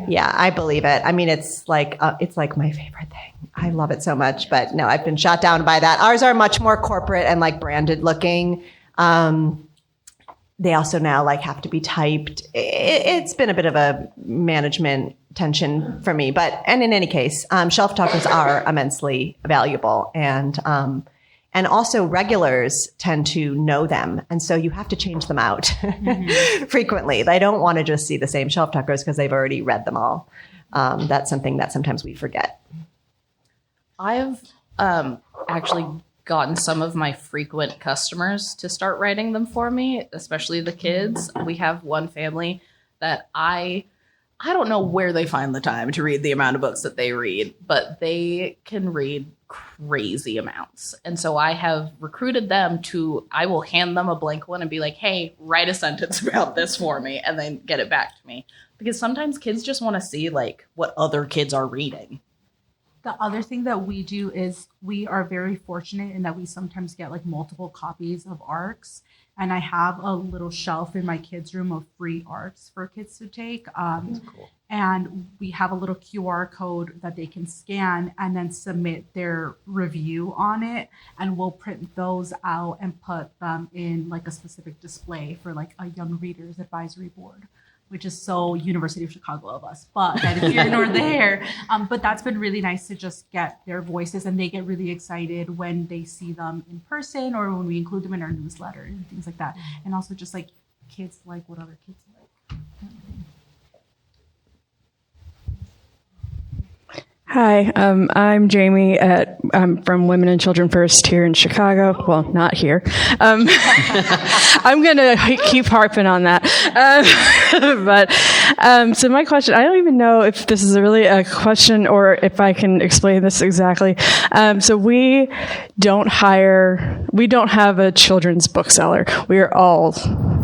Yeah, I believe it. I mean, it's like my favorite thing. I love it so much, but no, I've been shot down by that. Ours are much more corporate and like branded looking. They also now like have to be typed. It's been a bit of a management tension for me, and in any case, shelf talkers are immensely valuable, and also regulars tend to know them. And so you have to change them out frequently. They don't want to just see the same shelf talkers because they've already read them all. That's something that sometimes we forget. I've actually gotten some of my frequent customers to start writing them for me, especially the kids. We have one family that I don't know where they find the time to read the amount of books that they read, but they can read crazy amounts. And so I have recruited them I will hand them a blank one and be like, hey, write a sentence about this for me, and then get it back to me. Because sometimes kids just want to see like what other kids are reading. The other thing that we do is we are very fortunate in that we sometimes get like multiple copies of ARCs. And I have a little shelf in my kids' room of free ARCs for kids to take. That's cool. And we have a little QR code that they can scan and then submit their review on it. And we'll print those out and put them in like a specific display for like a young readers advisory board, which is so University of Chicago of us, but that is here nor there. But that's been really nice to just get their voices, and they get really excited when they see them in person or when we include them in our newsletter and things like that. And also just like kids like what other kids like. Hi, I'm Jamie. I'm from Women and Children First here in Chicago. Well, not here. I'm going to keep harping on that. So my question, I don't even know if this is really a question or if I can explain this exactly. So we don't have a children's bookseller. We are all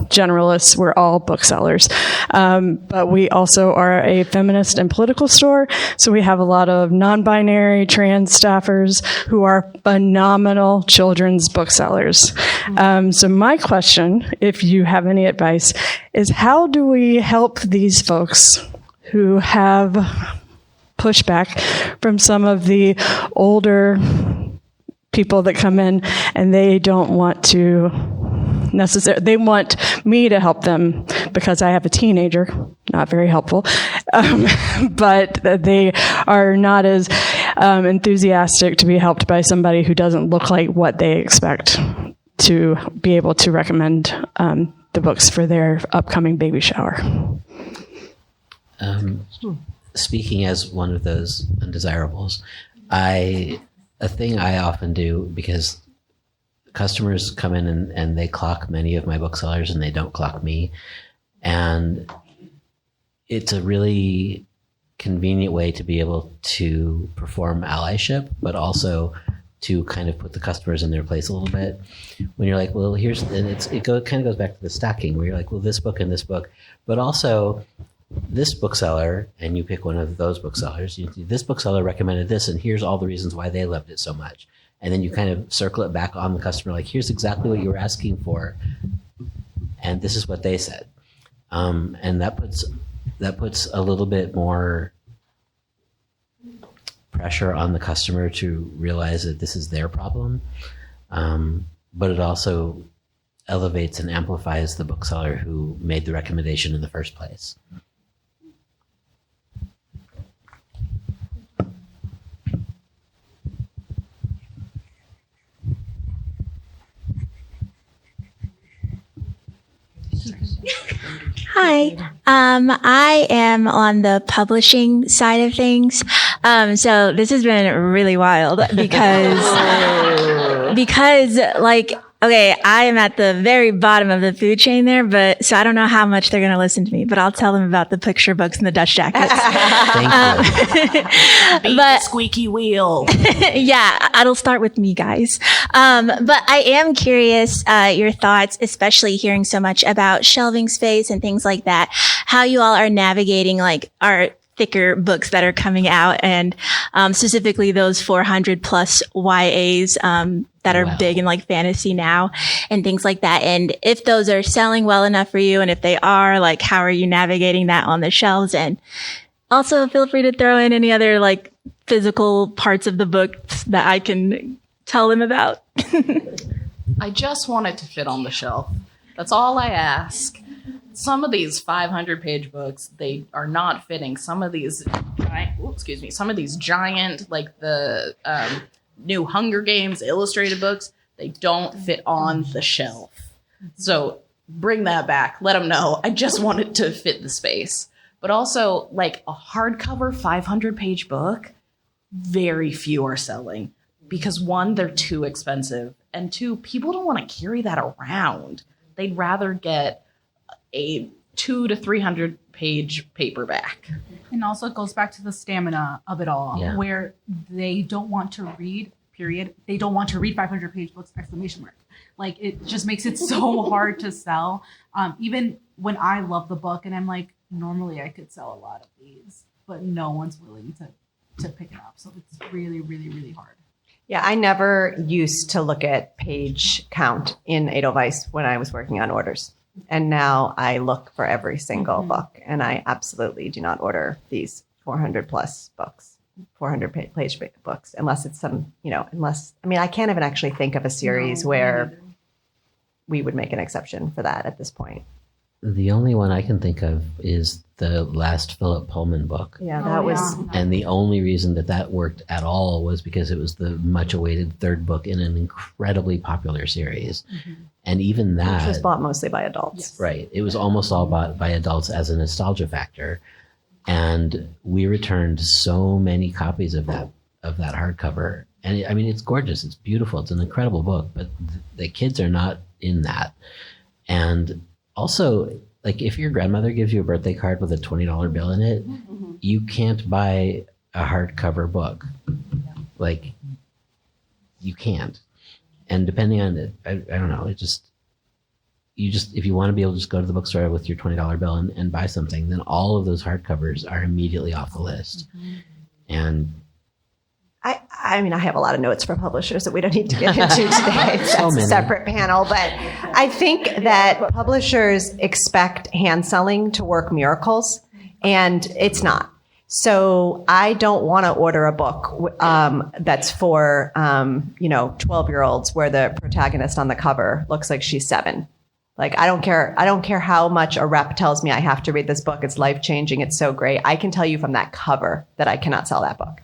generalists. We're all booksellers. But we also are a feminist and political store. So we have a lot of non-binary trans staffers who are phenomenal children's booksellers. So my question, if you have any advice, is how do we help these folks who have pushback from some of the older people that come in and they don't want to they want me to help them because I have a teenager, not very helpful, but they are not as enthusiastic to be helped by somebody who doesn't look like what they expect to be able to recommend the books for their upcoming baby shower. Speaking as one of those undesirables, a thing I often do, because customers come in and they clock many of my booksellers and they don't clock me. And it's a really convenient way to be able to perform allyship, but also to kind of put the customers in their place a little bit. When you're like, well, kind of goes back to the stacking where you're like, well, this book and this book, but also this bookseller, and you pick one of those booksellers, this bookseller recommended this, and here's all the reasons why they loved it so much. And then you kind of circle it back on the customer, like, here's exactly what you were asking for, and this is what they said. And that puts a little bit more pressure on the customer to realize that this is their problem. But it also elevates and amplifies the bookseller who made the recommendation in the first place. Hi, I am on the publishing side of things. So this has been really wild because like, okay, I am at the very bottom of the food chain there, but so I don't know how much they're going to listen to me, but I'll tell them about the picture books and the Dutch jackets. Beat the squeaky wheel. Yeah, it'll start with me, guys. But I am curious, your thoughts, especially hearing so much about shelving space and things like that, how you all are navigating like our thicker books that are coming out, and specifically those 400 plus YAs that are big in like fantasy now and things like that. And if those are selling well enough for you, and if they are, like, how are you navigating that on the shelves? And also feel free to throw in any other like physical parts of the books that I can tell them about. I just want it to fit on the shelf. That's all I ask. Some of these 500-page books, they are not fitting. Some of these giant, like the new Hunger Games illustrated books, they don't fit on the shelf. So bring that back. Let them know. I just want it to fit the space. But also, like, a hardcover 500-page book, very few are selling. Because one, they're too expensive. And two, people don't want to carry that around. They'd rather get a 200 to 300 page paperback. And also it goes back to the stamina of it all, where they don't want to read, period. They don't want to read 500 page books, exclamation mark. Like, it just makes it so hard to sell. Even when I love the book and I'm like, normally I could sell a lot of these, but no one's willing to pick it up. So it's really, really, really hard. Yeah, I never used to look at page count in Edelweiss when I was working on orders. And now I look for every single book, and I absolutely do not order these 400 plus books, 400 page books, unless it's some, I can't even actually think of a series where we would make an exception for that at this point. The only one I can think of is the last Philip Pullman book. Yeah, that was. And the only reason that worked at all was because it was the much awaited third book in an incredibly popular series. Mm-hmm. And even that. Which was bought mostly by adults. Yes. Right. It was almost all bought by adults as a nostalgia factor. And we returned so many copies of that hardcover. And it's gorgeous. It's beautiful. It's an incredible book. But the kids are not in that. And also, like, if your grandmother gives you a birthday card with a $20 bill in it, you can't buy a hardcover book. Like, you can't. And depending on it, I don't know, if you want to be able to just go to the bookstore with your $20 bill and buy something, then all of those hardcovers are immediately off the list. And I have a lot of notes for publishers that we don't need to get into today. That's a separate panel. But I think that publishers expect hand selling to work miracles, and it's not. So I don't want to order a book that's for 12-year-olds where the protagonist on the cover looks like she's 7. Like, I don't care how much a rep tells me I have to read this book. It's life-changing. It's so great. I can tell you from that cover that I cannot sell that book.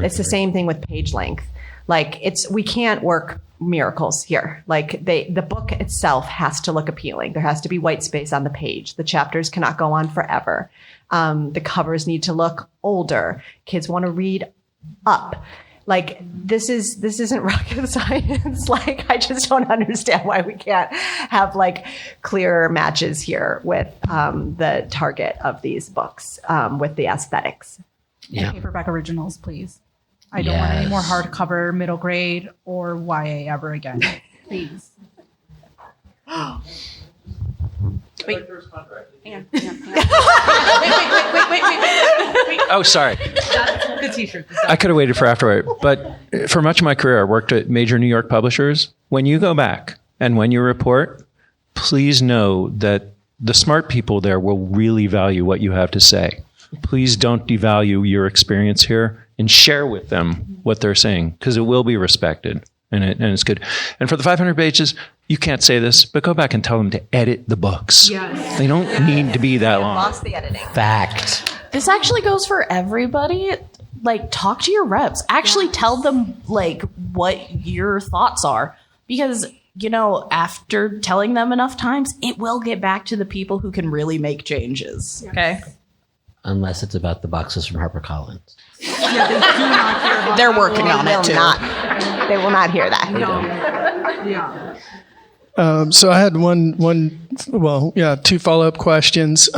It's the same thing with page length. Like, we can't work miracles here. Like, the book itself has to look appealing. There has to be white space on the page. The chapters cannot go on forever. The covers need to look older. Kids want to read up. Like, this isn't rocket science. Like, I just don't understand why we can't have like clearer matches here with the target of these books with the aesthetics. And paperback originals, please. I don't want any more hardcover, middle grade, or YA ever again. Please. Wait. Hang on. Wait. Oh, sorry. The t-shirt. I could have waited for afterward. But for much of my career, I worked at major New York publishers. When you go back and when you report, please know that the smart people there will really value what you have to say. Please don't devalue your experience here and share with them what they're saying, because it will be respected and it's good. And for the 500 pages, you can't say this, but go back and tell them to edit the books. Yes. They don't need to be that long. Lost the editing. Fact. This actually goes for everybody. Like, talk to your reps. Actually tell them, like, what your thoughts are. Because, you know, after telling them enough times, it will get back to the people who can really make changes. Okay? Unless it's about the boxes from HarperCollins. Yeah, they do not care about They're that. working on it, too. They will not hear that. No. Yeah. So I had two follow-up questions.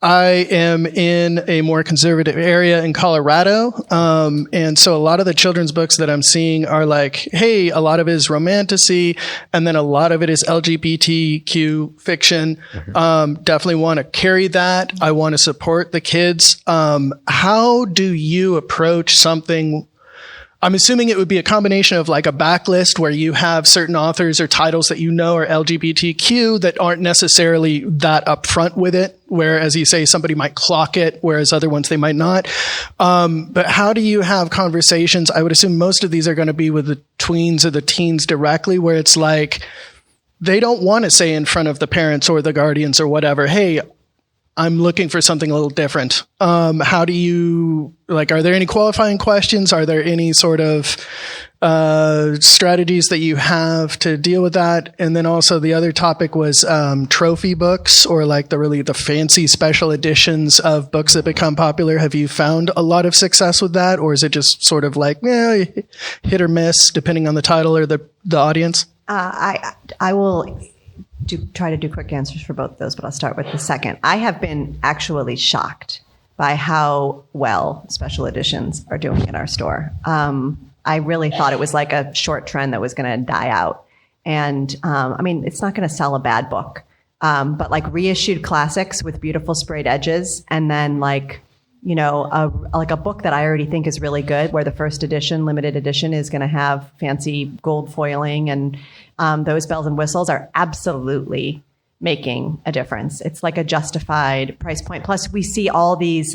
I am in a more conservative area in Colorado. And so a lot of the children's books that I'm seeing are like, hey, a lot of it is romantasy, and then a lot of it is LGBTQ fiction. Definitely want to carry that. I want to support the kids. How do you approach something? I'm assuming it would be a combination of like a backlist where you have certain authors or titles that you know are LGBTQ that aren't necessarily that upfront with it, where, as you say, somebody might clock it, whereas other ones they might not. But how do you have conversations? I would assume most of these are going to be with the tweens or the teens directly, where it's like they don't want to say in front of the parents or the guardians or whatever, hey, I'm looking for something a little different. How do you, like, are there any qualifying questions? Are there any sort of strategies that you have to deal with that? And then also the other topic was trophy books, or like the fancy special editions of books that become popular. Have you found a lot of success with that? Or is it just sort of like, hit or miss depending on the title or the audience? I will try to do quick answers for both of those, but I'll start with the second. I have been actually shocked by how well special editions are doing in our store. I really thought it was like a short trend that was going to die out. And I mean, it's not going to sell a bad book, but like reissued classics with beautiful sprayed edges, and then like, you know, a book that I already think is really good, where the first edition, limited edition, is going to have fancy gold foiling, and those bells and whistles are absolutely making a difference. It's like a justified price point. Plus, we see all these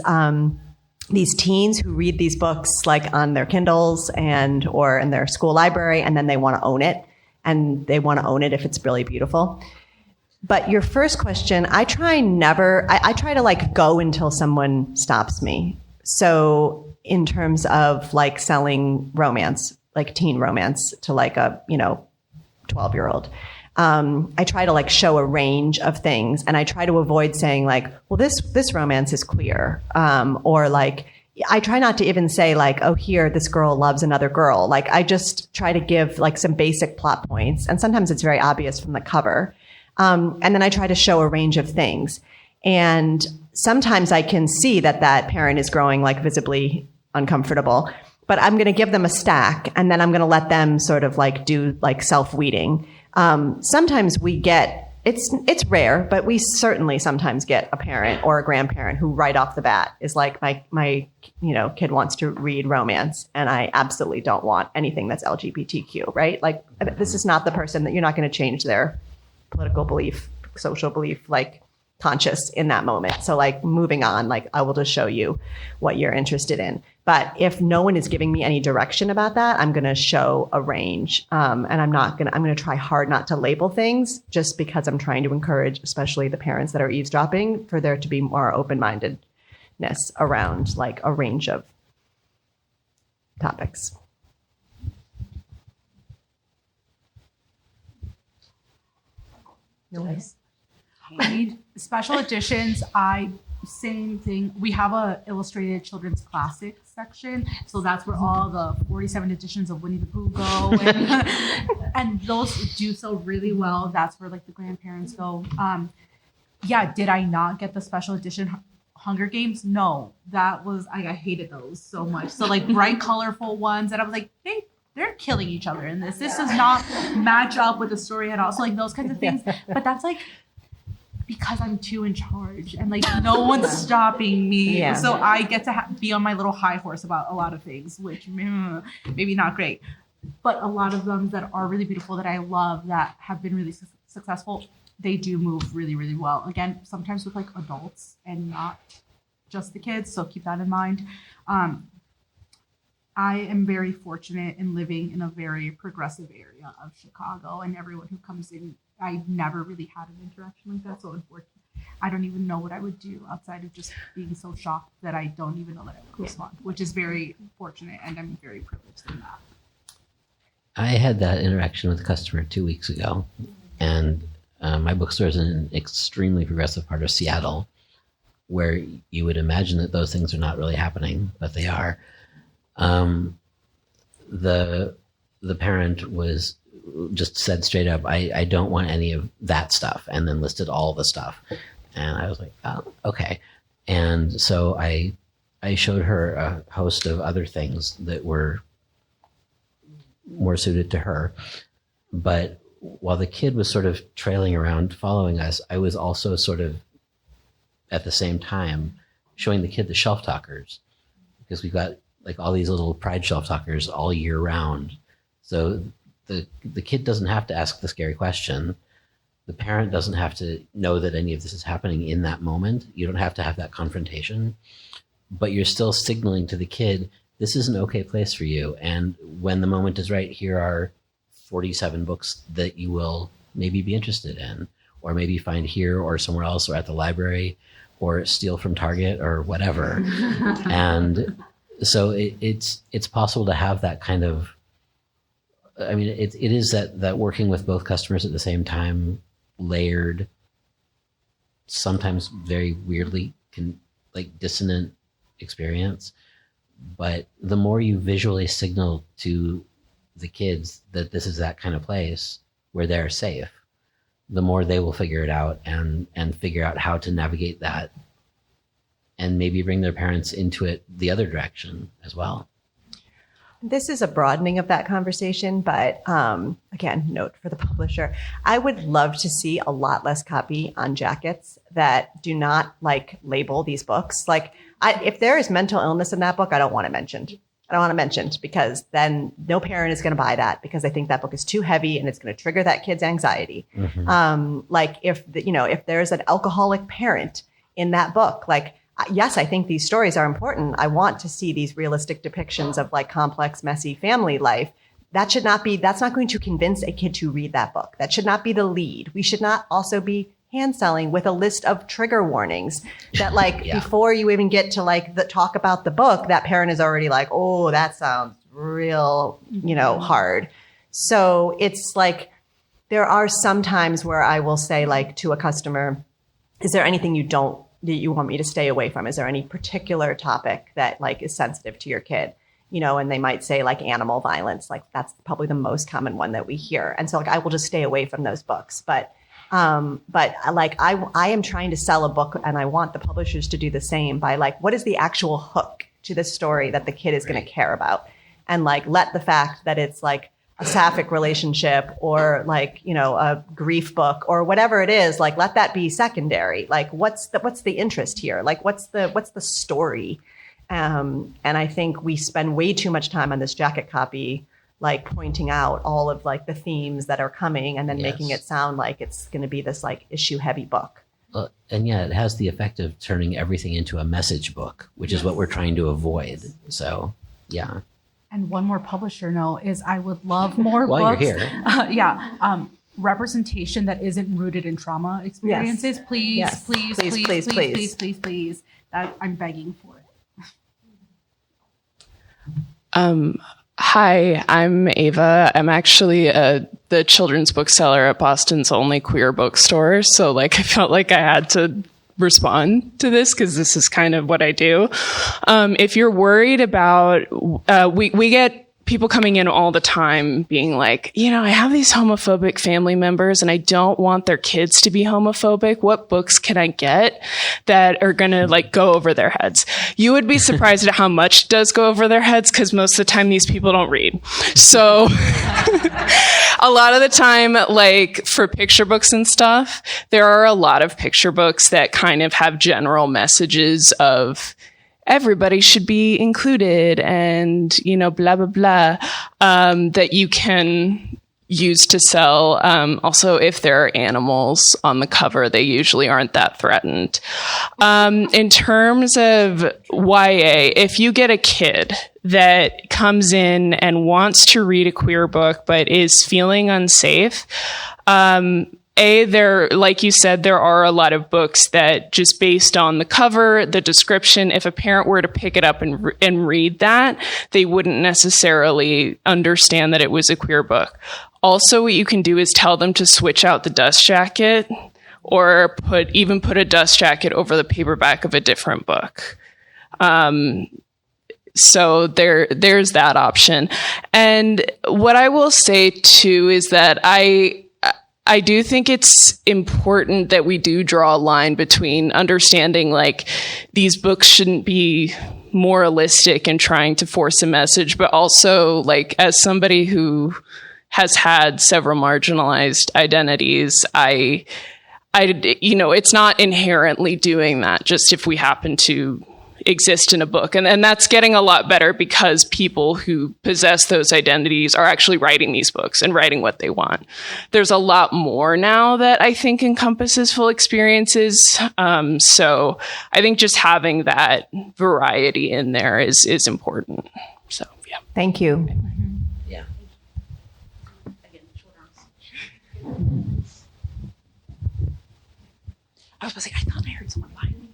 teens who read these books like on their Kindles or in their school library, and then they want to own it, and they want to own it if it's really beautiful. But your first question, I try to like go until someone stops me. So in terms of like selling romance, like teen romance to like a, 12-year-old, I try to like show a range of things, and I try to avoid saying like, well, this romance is queer. Or like, I try not to even say like, oh, here, this girl loves another girl. Like, I just try to give like some basic plot points. And sometimes it's very obvious from the cover. And then I try to show a range of things. And sometimes I can see that parent is growing like visibly uncomfortable, but I'm going to give them a stack, and then I'm going to let them sort of like do like self-weeding. Sometimes we get, it's rare, but we certainly sometimes get a parent or a grandparent who right off the bat is like, my kid wants to read romance, and I absolutely don't want anything that's LGBTQ, right? Like, this is not the person that you're not going to change their political belief, social belief, like conscious in that moment. So like moving on, like I will just show you what you're interested in. But if no one is giving me any direction about that, I'm going to show a range. And I'm going to try hard not to label things, just because I'm trying to encourage, especially the parents that are eavesdropping, for there to be more open-mindedness around like a range of topics. Nice. I need special editions. Same thing. We have a illustrated children's classics section, so that's where all the 47 editions of Winnie the Pooh go, and those do so really well. That's where like the grandparents go. Did I not get the special edition Hunger Games? No, that was I hated those so much. So like bright, colorful ones, and I was like, they're killing each other in this. This does not match up with the story at all. So like those kinds of things. But that's like because I'm too in charge and like no one's stopping me. Yeah. So I get to be on my little high horse about a lot of things, which maybe not great. But a lot of them that are really beautiful that I love that have been really successful, they do move really, really well. Again, sometimes with like adults and not just the kids. So keep that in mind. I am very fortunate in living in a very progressive area of Chicago, and everyone who comes in, I never really had an interaction like that. So unfortunately, I don't even know what I would do outside of just being so shocked that I don't even know that I would respond, which is very fortunate, and I'm very privileged in that. I had that interaction with a customer 2 weeks ago, and my bookstore is in an extremely progressive part of Seattle, where you would imagine that those things are not really happening, but they are. The parent was just said straight up, I don't want any of that stuff, and then listed all the stuff. And I was like, oh, okay. And so I showed her a host of other things that were more suited to her. But while the kid was sort of trailing around following us, I was also sort of at the same time showing the kid the shelf talkers, because we've got like all these little pride shelf talkers all year round. So the kid doesn't have to ask the scary question. The parent doesn't have to know that any of this is happening in that moment. You don't have to have that confrontation, but you're still signaling to the kid, this is an okay place for you. And when the moment is right, here are 47 books that you will maybe be interested in, or maybe find here or somewhere else, or at the library, or steal from Target or whatever. And so it's possible to have that kind of, I mean, it is that working with both customers at the same time, layered, sometimes very weirdly dissonant experience. But the more you visually signal to the kids that this is that kind of place where they're safe, the more they will figure it out and figure out how to navigate that, and maybe bring their parents into it the other direction as well. This is a broadening of that conversation, but again, note for the publisher, I would love to see a lot less copy on jackets that do not label these books. If there is mental illness in that book, I don't want it mentioned. I don't want it mentioned, because then no parent is going to buy that, because they think that book is too heavy and it's going to trigger that kid's anxiety. Mm-hmm. If there's an alcoholic parent in that book, yes, I think these stories are important. I want to see these realistic depictions of complex, messy family life. That's not going to convince a kid to read that book. That should not be the lead. We should not also be hand selling with a list of trigger warnings that before you even get to the talk about the book, that parent is already oh, that sounds real, hard. So it's there are some times where I will say to a customer, is there anything that you want me to stay away from? Is there any particular topic that is sensitive to your kid? And they might say animal violence, that's probably the most common one that we hear. And so I will just stay away from those books. But I am trying to sell a book, and I want the publishers to do the same by what is the actual hook to this story that the kid is going to care about? And let the fact that it's a sapphic relationship or a grief book or whatever it is, let that be secondary. What's the interest here? What's the story? And I think we spend way too much time on this jacket copy, pointing out all of the themes that are coming, and then making it sound like it's going to be this issue heavy book. And yeah, it has the effect of turning everything into a message book, which is what we're trying to avoid. So yeah. And one more publisher note is I would love more While books. You're here. Representation that isn't rooted in trauma experiences. Yes. Please, yes. Please. I'm begging for it. Hi, I'm Ava. I'm actually the children's bookseller at Boston's only queer bookstore. So I felt like I had to respond to this because this is kind of what I do. If you're worried about, we get people coming in all the time being like, I have these homophobic family members and I don't want their kids to be homophobic. What books can I get that are going to like go over their heads? You would be surprised at how much does go over their heads, because most of the time these people don't read. So a lot of the time, like for picture books and stuff, there are a lot of picture books that kind of have general messages of everybody should be included and, blah, blah, blah, that you can use to sell. Also, if there are animals on the cover, they usually aren't that threatened. In terms of YA, if you get a kid that comes in and wants to read a queer book but is feeling unsafe, there, like you said, there are a lot of books that just based on the cover, the description, if a parent were to pick it up and read that, they wouldn't necessarily understand that it was a queer book. Also, what you can do is tell them to switch out the dust jacket, or put a dust jacket over the paperback of a different book. So there's that option. And what I will say too is that I do think it's important that we do draw a line between understanding like these books shouldn't be moralistic and trying to force a message, but also like as somebody who has had several marginalized identities, it's not inherently doing that just if we happen to exist in a book. And that's getting a lot better because people who possess those identities are actually writing these books and writing what they want. There's a lot more now that I think encompasses full experiences. So I think just having that variety in there is important. So, yeah. Thank you. Yeah. I was like, I thought I heard someone lying.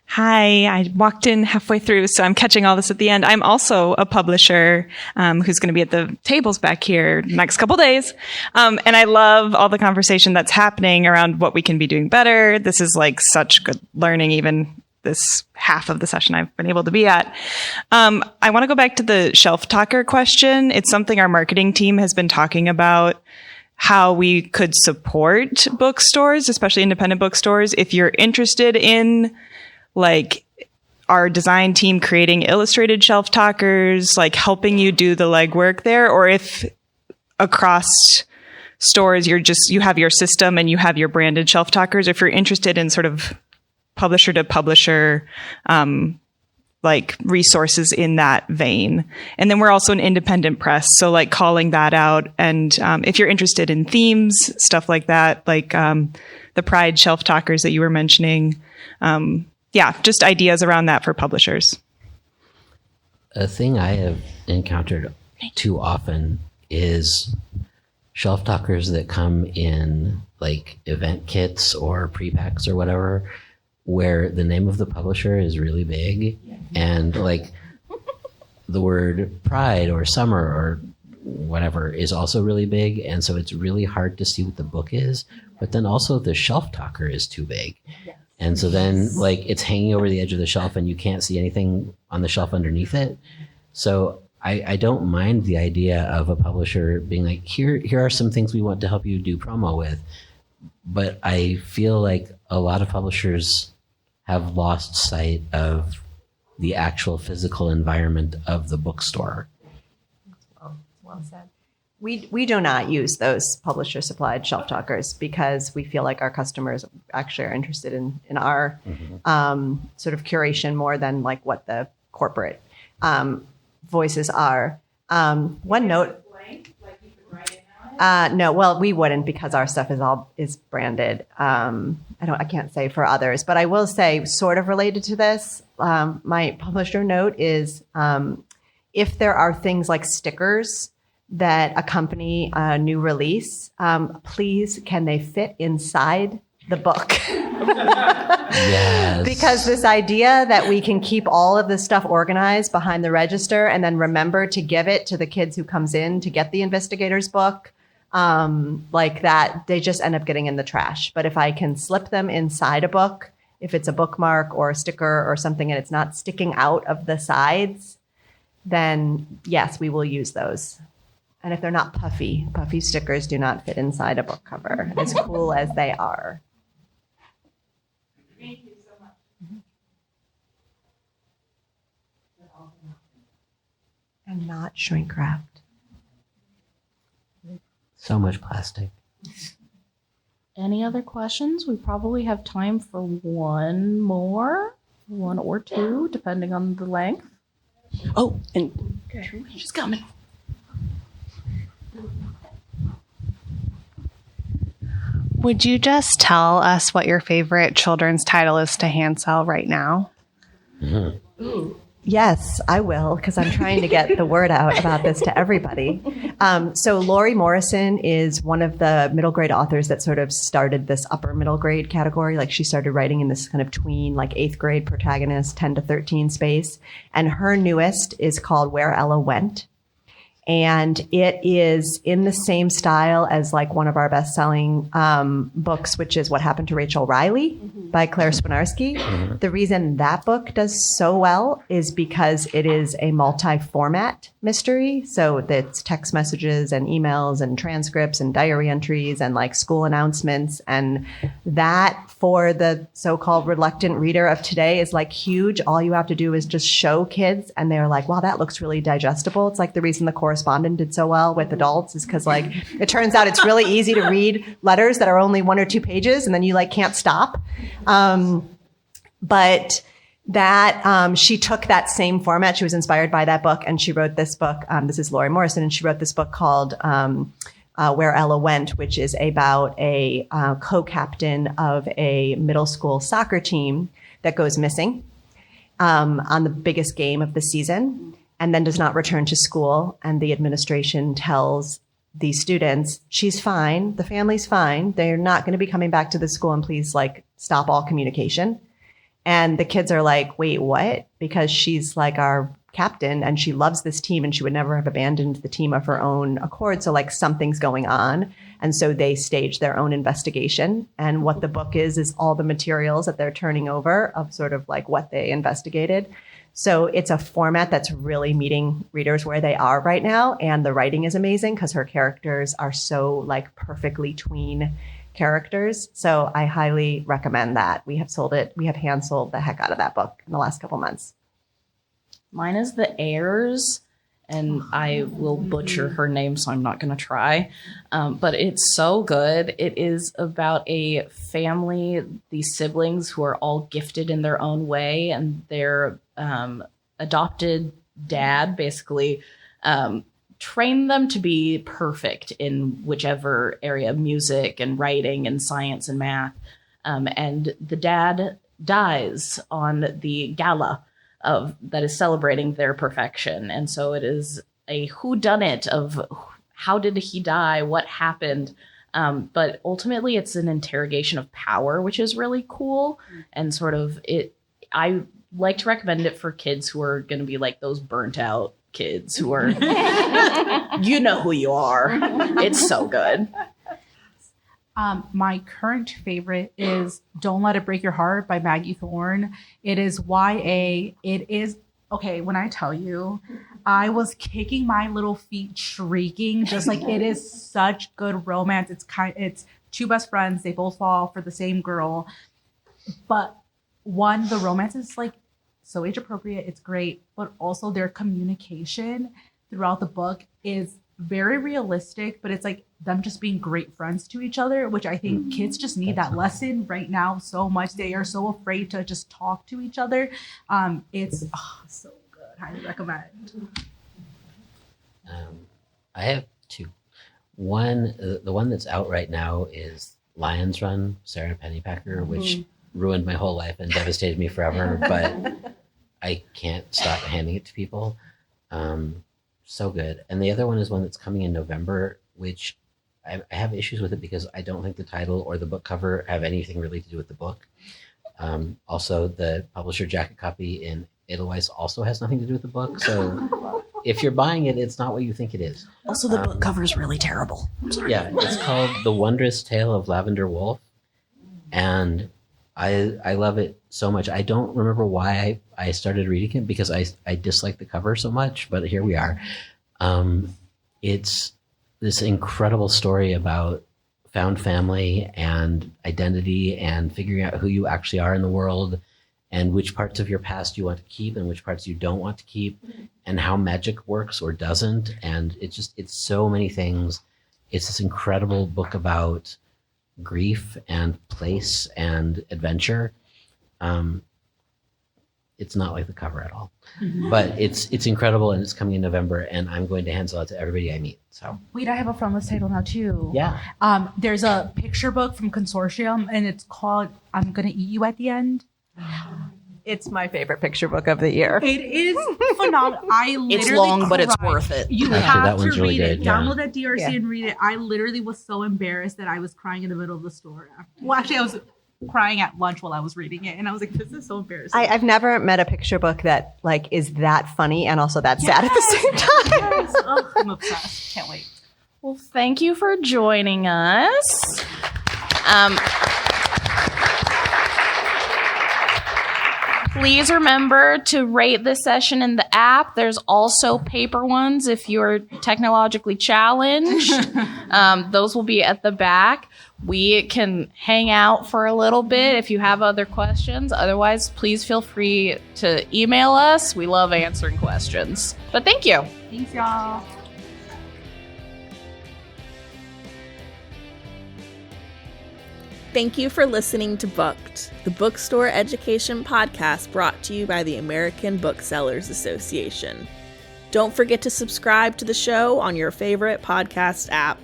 Hi, I walked in halfway through, so I'm catching all this at the end. I'm also a publisher who's going to be at the tables back here next couple days. And I love all the conversation that's happening around what we can be doing better. This is like such good learning, even this half of the session I've been able to be at. I want to go back to the shelf talker question. It's something our marketing team has been talking about, how we could support bookstores, especially independent bookstores. If you're interested in like our design team creating illustrated shelf talkers, like helping you do the legwork there, or if across stores you have your system and you have your branded shelf talkers, if you're interested in sort of publisher to publisher like resources in that vein. And then we're also an independent press, so like calling that out. And if you're interested in themes, stuff like that, like the Pride shelf talkers that you were mentioning, just ideas around that for publishers. A thing I have encountered too often is shelf talkers that come in like event kits or pre-packs or whatever, where the name of the publisher is really big and like the word pride or summer or whatever is also really big. And so it's really hard to see what the book is, but then also the shelf talker is too big. And so then like it's hanging over the edge of the shelf and you can't see anything on the shelf underneath it. So I don't mind the idea of a publisher being like, here are some things we want to help you do promo with. But I feel like a lot of publishers have lost sight of the actual physical environment of the bookstore. Well said. We do not use those publisher supplied shelf talkers because we feel like our customers actually are interested in our sort of curation more than like what the corporate voices are. One note. No, well, we wouldn't because our stuff is branded. I can't say for others, but I will say sort of related to this. My publisher note is if there are things like stickers that accompany a new release, please can they fit inside the book? Yes. Because this idea that we can keep all of this stuff organized behind the register and then remember to give it to the kids who comes in to get the investigator's book, like that, they just end up getting in the trash. But if I can slip them inside a book, if it's a bookmark or a sticker or something and it's not sticking out of the sides, then yes, we will use those. And if they're not puffy stickers do not fit inside a book cover, as cool as they are. Thank you so much. And not shrink wrapped. So much plastic. Any other questions? We probably have time for one or two, depending on the length. Oh, and she's coming. Would you just tell us what your favorite children's title is to hand sell right now? Ooh. Yes, I will, because I'm trying to get the word out about this to everybody. So Lori Morrison is one of the middle grade authors that sort of started this upper middle grade category. Like she started writing in this kind of tween, like 8th grade protagonist, 10 to 13 space. And her newest is called Where Ella Went. And it is in the same style as like one of our best-selling books, which is What Happened to Rachel Riley by Claire Swinarski. The reason that book does so well is because it is a multi-format mystery. So it's text messages and emails and transcripts and diary entries and like school announcements. And that for the so-called reluctant reader of today is like huge. All you have to do is just show kids and they're like, wow, that looks really digestible. It's like the reason the correspondent did so well with adults is because like it turns out it's really easy to read letters that are only 1 or 2 pages and then you like can't stop. But that she took that same format. She was inspired by that book and she wrote this book. This is Lori Morrison, and she wrote this book called Where Ella Went, which is about a co-captain of a middle school soccer team that goes missing on the biggest game of the season and then does not return to school. And the administration tells the students, she's fine, the family's fine, they're not going to be coming back to the school, and please like stop all communication. And the kids are like, wait, what? Because she's like our captain and she loves this team and she would never have abandoned the team of her own accord. So like something's going on. And so they stage their own investigation. And what the book is all the materials that they're turning over of sort of like what they investigated. So it's a format that's really meeting readers where they are right now. And the writing is amazing because her characters are so like perfectly tween characters. So I highly recommend that. We have hand sold the heck out of that book in the last couple months. Mine is The Heirs, and I will butcher her name, so I'm not going to try. But it's so good. It is about a family, these siblings who are all gifted in their own way, and their adopted dad basically trained them to be perfect in whichever area, music and writing and science and math. And the dad dies on the gala that is celebrating their perfection. And so it is a whodunit of how did he die? What happened? But ultimately it's an interrogation of power, which is really cool. And sort of I like to recommend it for kids who are going to be like those burnt out kids who are, you know who you are. It's so good. My current favorite is Don't Let It Break Your Heart by Maggie Thorne. It is YA. It is, okay, when I tell you, I was kicking my little feet shrieking, just like it is such good romance. It's 2 best friends. They both fall for the same girl. But one, the romance is like so age appropriate. It's great. But also their communication throughout the book is very realistic, but it's like them just being great friends to each other, which I think kids just need that lesson right now so much. They are so afraid to just talk to each other. It's so good. Highly recommend. I have 2. One, the one that's out right now is Lion's Run, Sarah Pennypacker, which ruined my whole life and devastated me forever, but I can't stop handing it to people. So good. And the other one is one that's coming in November, which I have issues with it because I don't think the title or the book cover have anything really to do with the book. Also, the publisher jacket copy in Edelweiss also has nothing to do with the book. So if you're buying it, it's not what you think it is. Also, the book cover is really terrible. Yeah, it's called The Wondrous Tale of Lavender Wolf. And I love it so much. I don't remember why I started reading it because I dislike the cover so much, but here we are. It's this incredible story about found family and identity and figuring out who you actually are in the world and which parts of your past you want to keep and which parts you don't want to keep and how magic works or doesn't. And it's so many things. It's this incredible book about grief and place and adventure. It's not like the cover at all, but it's incredible, and it's coming in November, and I'm going to hand it out to everybody I meet. So wait, I have a frontlist title now too. Yeah. There's a picture book from Consortium, and it's called "I'm Gonna Eat You at the End." It's my favorite picture book of the year. It is phenomenal. I literally It's long, but it's cried. worth it. You Actually, have that to one's really read it. good, yeah. Download that DRC and read it. I literally was so embarrassed that I was crying in the middle of the store. Well, actually, I was crying at lunch while I was reading it, and I was like, "This is so embarrassing." I've never met a picture book that like is that funny and also that sad at the same time. Yes. Oh, I'm obsessed. Can't wait. Well, thank you for joining us. Please remember to rate this session in the app. There's also paper ones if you're technologically challenged. Those will be at the back. We can hang out for a little bit if you have other questions. Otherwise, please feel free to email us. We love answering questions. But thank you. Thanks, y'all. Thank you for listening to Booked, the bookstore education podcast brought to you by the American Booksellers Association. Don't forget to subscribe to the show on your favorite podcast app.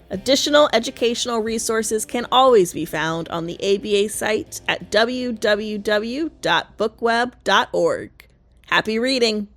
Additional educational resources can always be found on the ABA site at www.bookweb.org. Happy reading!